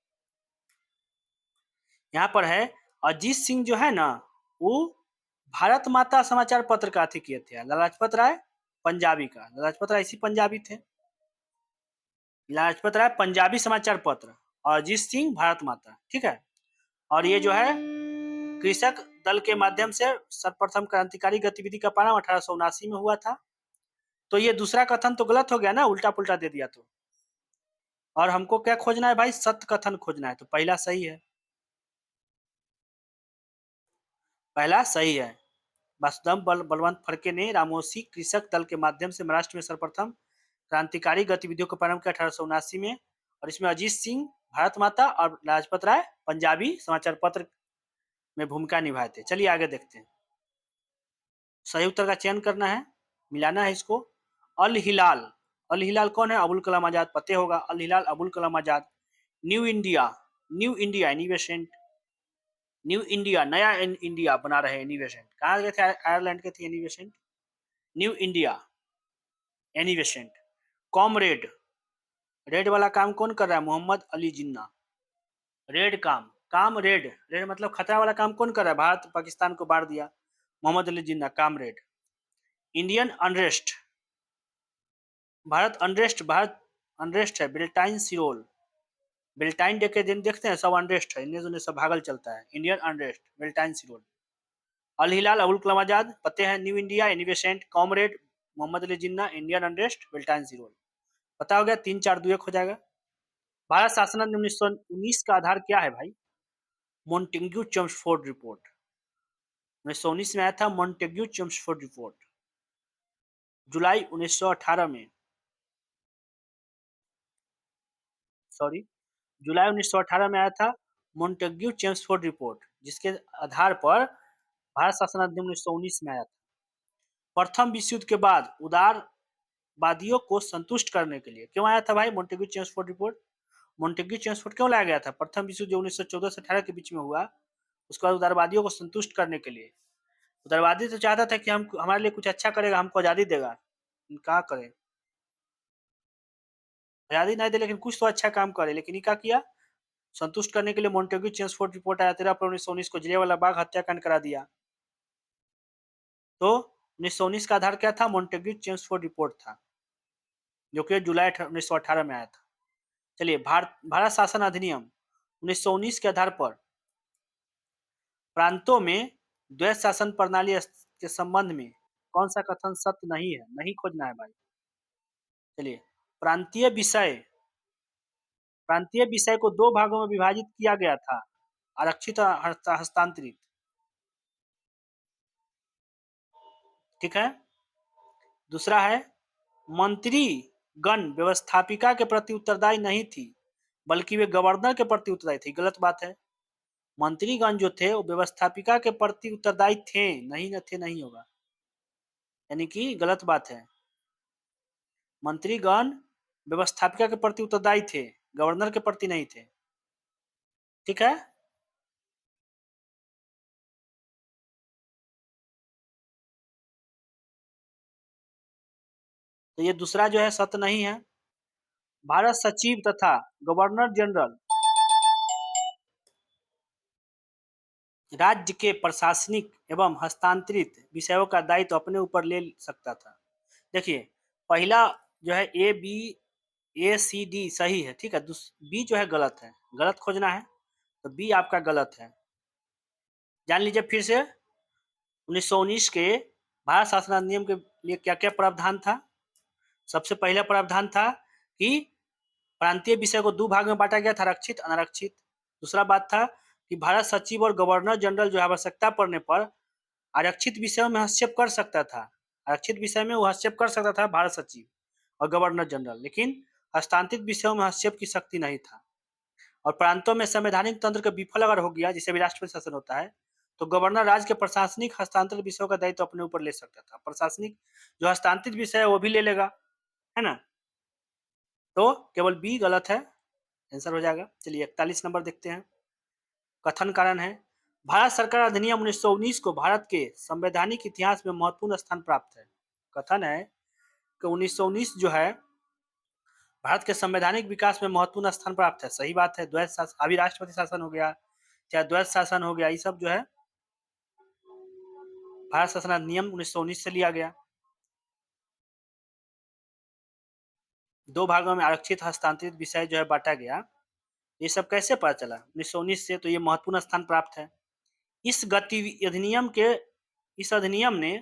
यहाँ पर है, अजीत सिंह जो है ना, वो भारत माता समाचार पत्र का अथी किए थे, लाजपत राय पंजाबी का, लाजपत राय इसी पंजाबी थे, लाजपत राय पंजाबी समाचार पत्र और अजीत सिंह भारत माता, ठीक है। और ये जो है कृषक दल के माध्यम से सर्वप्रथम क्रांतिकारी गतिविधि का प्रारंभ 1879 में हुआ था। तो ये दूसरा कथन तो गलत हो गया ना, उल्टा पुल्टा दे दिया तो। और हमको क्या खोजना है भाई, सत्य कथन खोजना है, तो पहला सही है, पहला सही है। वासुदेव बलवंत फड़के ने रामोसी कृषक दल के माध्यम से महाराष्ट्र में सर्वप्रथम क्रांतिकारी गतिविधियों का प्रारंभ किया 1879 में, और इसमें अजीत सिंह भारत माता और लाजपत राय पंजाबी समाचार पत्र में भूमिका निभाए थे। चलिए आगे देखते हैं। सही उत्तर का चयन करना है, मिलाना है इसको। अल हिलाल, अल हिलाल कौन है? अबुल कलाम आजाद, पते होगा, Al Hilal Abul Kalam Azad. New India, new India innovation, new India, नया इंडिया बना रहे एनिवेशन। कहाँ गए थे? आयरलैंड के थे Annie Besant. New India Annie Besant. Comrade, रेड वाला काम कौन कर रहा है? मोहम्मद अली जिन्ना। रेड काम, काम रेड, रेड मतलब खतरा वाला काम कौन कर रहा है? भारत पाकिस्तान को बांट दिया, मोहम्मद अली जिन्ना, काम red. Indian unrest, Bharat unrest, Bharat unrest है, बेल्टाइन सिरोल, बेल्टाइन डे के दिन देखते हैं सब अनरेस्ट है, इन्हें सब भागल चलता है। Indian unrest, Valentine Chirol. Al Hilal, Abul Kalam Azad, पते हैं, new India Annie Besant, comrade, Mohammad Ali Jinnah, Indian unrest, Valentine Chirol. पता हो गया, 3-4-2-1 हो जाएगा। भारत शासन अधिनियम 1919 का आधार क्या है भाई? Montagu Chelmsford report. 1919 में आया था मोंटेग्यू चेम्सफोर्ड रिपोर्ट। जुलाई 1918 में, सॉरी, जुलाई 1918 में आया था मोंटेग्यू चेम्सफोर्ड रिपोर्ट, जिसके आधार पर भारत शासन अधिनियम 1919 में आया था। प्रथम विश्व युद्ध के बाद उदारवादियों को संतुष्ट करने के लिए क्यों आया था भाई Montagu Chelmsford report? Montagu Chelmsford क्यों लाया गया था? प्रथम विश्व युद्ध जो 1914 से 18 के बीच में हुआ, उसके बाद उदारवादियों को संतुष्ट करने के लिए। उदारवादी तो चाहता था कि हम हमारे लिए कुछ अच्छा करेगा, हमको आजादी देगा, कहाँ करे, आजादी नहीं दे लेकिन कुछ तो अच्छा काम करे, लेकिन ये क्या किया? संतुष्ट करने के लिए मोंटेग्यू चेम्सफोर्ड रिपोर्ट आया, 13 अप्रैल 1919 को जलियांवाला बाग हत्याकांड करा दिया। तो 1919 का आधार क्या था? मोंटेग्यू चेम्सफोर्ड रिपोर्ट था, जो कि जुलाई 1918 में आया था। चलिए, भारत शासन अधिनियम 1919 के आधार पर प्रांतों में द्वैत शासन प्रणाली के संबंध में कौन सा कथन सत्य नहीं है? नहीं खोजना है भाई। चलिए, प्रांतीय विषय, प्रांतीय विषय को 2 भागों में विभाजित किया गया था, आरक्षित और हस्तांतरित। ठीक है। दूसरा है, मंत्रीगण व्यवस्थापिका के प्रति उत्तरदायी नहीं थी, बल्कि वे गवर्नर के प्रति उत्तरदायी थी। गलत बात है। मंत्रीगण जो थे वो व्यवस्थापिका के प्रति उत्तरदायी थे, नहीं न थे नहीं होगा, यानी कि गलत बात है। मंत्रीगण व्यवस्थापिका के प्रति उत्तरदायी थे, गवर्नर के प्रति नहीं थे। ठीक है। तो ये दूसरा जो है सत्य नहीं है। भारत सचिव तथा गवर्नर जनरल राज्य के प्रशासनिक एवं हस्तांतरित विषयों का दायित्व अपने ऊपर ले सकता था। देखिए, पहला जो है ABACD सही है, ठीक है, बी जो है गलत है, गलत खोजना है, तो बी आपका गलत है। जान लीजिए फिर से, 1919 के भारत शासन अधिनियम के लिए क्या क्या प्रावधान था? सबसे पहला प्रावधान था कि प्रांतीय विषय को 2 भाग में बांटा गया था, आरक्षित अनारक्षित। दूसरा बात था कि भारत सचिव और गवर्नर जनरल जो आवश्यकता पड़ने पर आरक्षित विषयों में हस्तक्षेप कर सकता था, आरक्षित विषय में वो हस्तक्षेप कर सकता था भारत सचिव और गवर्नर जनरल, लेकिन हस्तांतरित विषयों में हस्तक्षेप की शक्ति नहीं था। और प्रांतों में संवैधानिक तंत्र का विफल अगर हो गया, जिसे भी राष्ट्रपति शासन होता है, तो गवर्नर राज्य के प्रशासनिक हस्तांतरित विषयों का दायित्व अपने ऊपर ले सकता था। प्रशासनिक जो हस्तांतरित विषय है वो भी ले लेगा, है ना। तो केवल बी गलत है, आंसर हो जाएगा। चलिए 41 नंबर देखते हैं। कथन कारण है, भारत सरकार अधिनियम 1919 को भारत के संवैधानिक इतिहास में महत्वपूर्ण स्थान प्राप्त है। कथन है कि 1919 जो है भारत के संवैधानिक विकास में महत्वपूर्ण स्थान प्राप्त है। सही बात है। द्वैत शासन, अभी राष्ट्रपति शासन हो गया, चाहे द्वैत शासन हो गया, ये सब जो है भारत शासन अधिनियम 1919 से लिया गया। 2 भागों में आरक्षित हस्तांतरित विषय जो है बांटा गया, ये सब कैसे पता चला? 1919 से, तो ये महत्वपूर्ण स्थान प्राप्त है। इस अधिनियम ने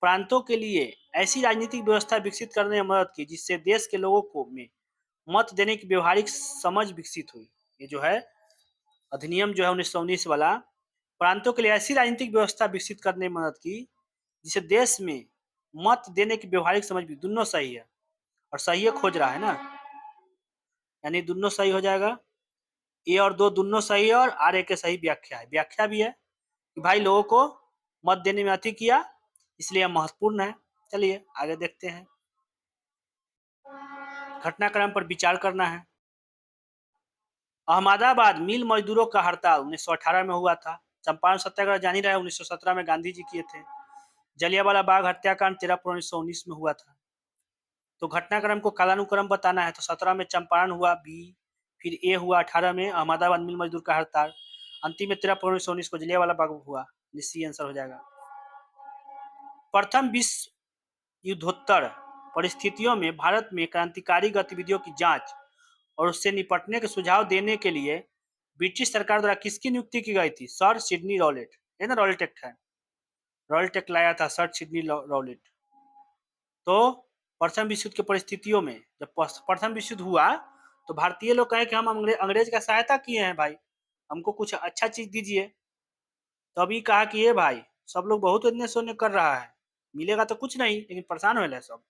प्रांतों के लिए ऐसी राजनीतिक व्यवस्था विकसित करने में मदद की जिससे देश के लोगों को में मत देने की व्यवहारिक समझ विकसित हुई। ये जो है अधिनियम जो है 1919 वाला, प्रांतों के लिए ऐसी राजनीतिक व्यवस्था विकसित करने में मदद की जिससे देश में मत देने की व्यवहारिक समझ भी, दोनों सही है और सही खोज रहा है ना, यानी दोनों सही हो जाएगा। ए और दो दोनों सही है और आर ए के सही व्याख्या है। व्याख्या भी है कि भाई लोगों को मत देने में अति किया, इसलिए महत्वपूर्ण है। चलिए आगे देखते हैं। घटनाक्रम पर विचार करना है। अहमदाबाद मिल मजदूरों का हड़ताल 1918 में हुआ था। चंपारण सत्याग्रह जान ही रहा है, 1917 में गांधी जी किए थे। जलियांवाला बाग हत्याकांड 13 अप्रैल 1919 में हुआ था। तो घटनाक्रम को कालानुक्रम बताना है तो 17 में चंपारण हुआ, बी, फिर ए हुआ 18 में अहमदाबाद मिल मजदूर का हड़ताल, अंतिम में 13 अप्रैल 1919 को जलियांवाला बाग हुआ। सी आंसर हो जाएगा। प्रथम विश्व युद्धोत्तर परिस्थितियों में भारत में क्रांतिकारी गतिविधियों की जांच और उससे निपटने के सुझाव देने के लिए ब्रिटिश सरकार द्वारा किसकी नियुक्ति की गई थी? Sir Sydney Rowlatt. है ना, रॉलेट एक्ट है, रॉलेट एक्ट लाया था सर सिडनी रॉलेट। तो प्रथम विश्व युद्ध की परिस्थितियों में जब प्रथम विश्व युद्ध हुआ तो भारतीय लोग कहे कि हम अंग्रेज का सहायता किए हैं भाई, हमको कुछ अच्छा चीज दीजिए। तो अभी कहा कि ये भाई सब लोग बहुत इतने सोने कर रहा है, मिलेगा तो कुछ नहीं लेकिन परेशान हो सब।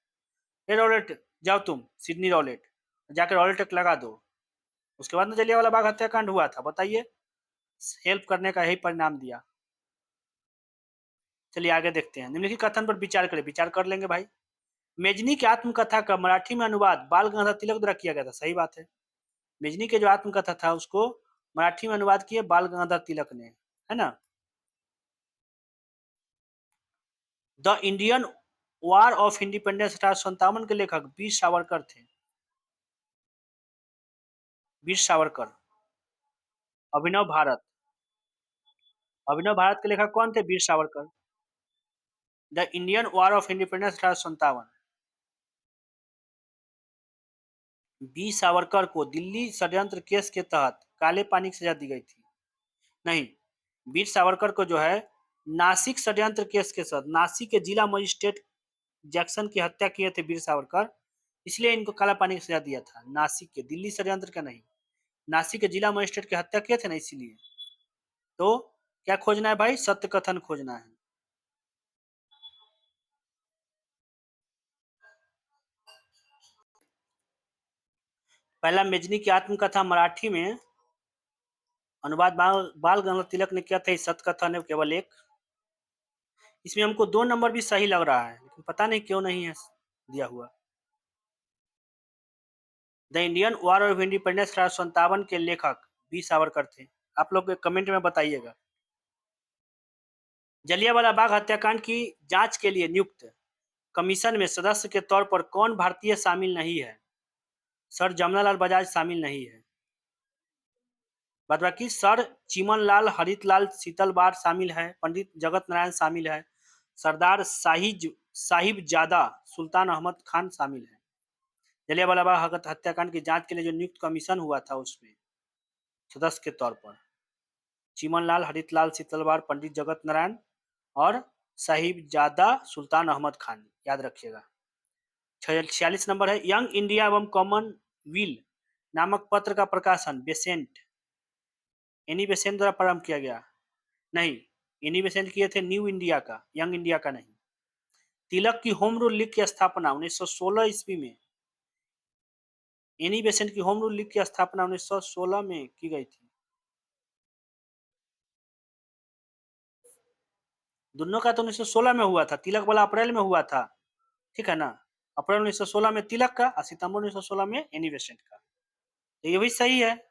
ये रॉलेट जाओ तुम सिडनी रॉलेट जाकर रॉलेट एक्ट लगा दो। उसके बाद में जलियांवाला बाग हत्याकांड हुआ था। बताइए, हेल्प करने का यही परिणाम दिया। चलिए आगे देखते हैं। निम्नलिखित कथन पर विचार करें। विचार कर लेंगे भाई। मेजनी की आत्मकथा का मराठी में अनुवाद बाल गंगाधर तिलक द्वारा किया गया था। सही बात है। मेजनी के जो आत्मकथा था उसको मराठी में अनुवाद किए बाल गंगाधर तिलक ने, है ना। The Indian war of independence 1857 के लेखक वीर सावरकर थे। वीर सावरकर। अभिनव भारत। अभिनव भारत के लेखक कौन थे? Veer Savarkar. The Indian war of independence 1857। Veer Savarkar को दिल्ली षड्यंत्र केस के तहत काले पानी की सजा दी गई थी। नहीं, वीर सावरकर को जो है नासिक षड्यंत्र केस के साथ नासिक के जिला मजिस्ट्रेट जैक्सन की हत्या किए थे वीर सावरकर, इसलिए इनको काला पानी की सजा दिया था। नासिक के, दिल्ली षड्यंत्र का नहीं, नासिक के जिला मजिस्ट्रेट की हत्या किए थे ना, इसीलिए। तो क्या खोजना है भाई? सत्य कथन खोजना है। पहला मेजनी की आत्मकथा मराठी में अनुवाद बाल गंगाधर तिलक ने किया था। सत्य कथन है केवल एक। इसमें हमको 2 नंबर भी सही लग रहा है लेकिन पता नहीं क्यों नहीं है दिया हुआ। The Indian war of independence 1857 के लेखक वीर सावरकर थे। आप लोग कमेंट में बताइएगा। जलियांवाला बाग हत्याकांड की जांच के लिए नियुक्त कमीशन में सदस्य के तौर पर कौन भारतीय शामिल नहीं है? सर जमनालाल बजाज शामिल नहीं है। बाद बाकी सर चिमनलाल, हरितलाल शीतलवार शामिल है, पंडित जगत नारायण शामिल है, सरदार साहिबजादा सुल्तान अहमद खान शामिल है। जलियांवाला बाग हत्याकांड की जांच के लिए जो नियुक्त कमीशन हुआ था उसमें सदस्य के तौर पर चिमनलाल, हरितलाल शीतलवार, पंडित जगत नारायण और साहिबजादा सुल्तान अहमद खान, याद रखिएगा। 46 नंबर है यंग इंडिया एवं कॉमनवेल्थ नामक पत्र का प्रकाशन बेसेंट, एनी बेसेंट द्वारा प्रारंभ किया गया। नहीं, एनी बेसेंट किए थे न्यू इंडिया का, यंग इंडिया का नहीं। तिलक की होम रूल लीग की स्थापना 1916 ईस्वी में, एनी बेसेंट की होम रूल लीग की स्थापना 1916 में की गई थी। दोनों का तो 1916 में हुआ था, तिलक वाला अप्रैल में हुआ था, ठीक है ना। अप्रैल 1916 में तिलक का और सितंबर 1916 में एनी बेसेंट का। तो ये भी सही है,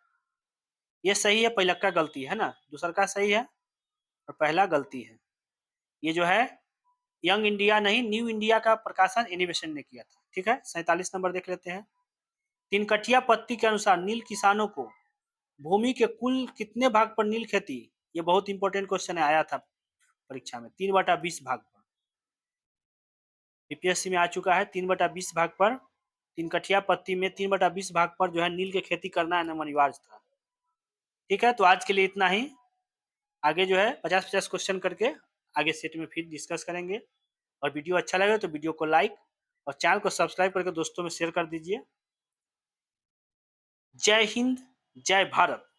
ये सही है। पहला का गलती है ना, दूसरा का सही है और पहला गलती है। ये जो है यंग इंडिया नहीं, न्यू इंडिया का प्रकाशन एनी बेसेंट ने किया था। ठीक है, 47 नंबर देख लेते हैं। तीनकठिया पत्ती के अनुसार नील किसानों को भूमि के कुल कितने भाग पर नील खेती? ये बहुत इंपॉर्टेंट क्वेश्चन आया था परीक्षा में। 3/20 भाग पर बीपीएससी में आ चुका है। 3/20 भाग पर तीनकठिया पत्ती में 3/20 भाग पर जो है नील की खेती करना अनिवार्य था। ठीक है, तो आज के लिए इतना ही। आगे जो है 50-50 क्वेश्चन करके आगे सेट में फिर डिस्कस करेंगे। और वीडियो अच्छा लगे तो वीडियो को लाइक और चैनल को सब्सक्राइब करके दोस्तों में शेयर कर दीजिए। जय हिंद, जय भारत।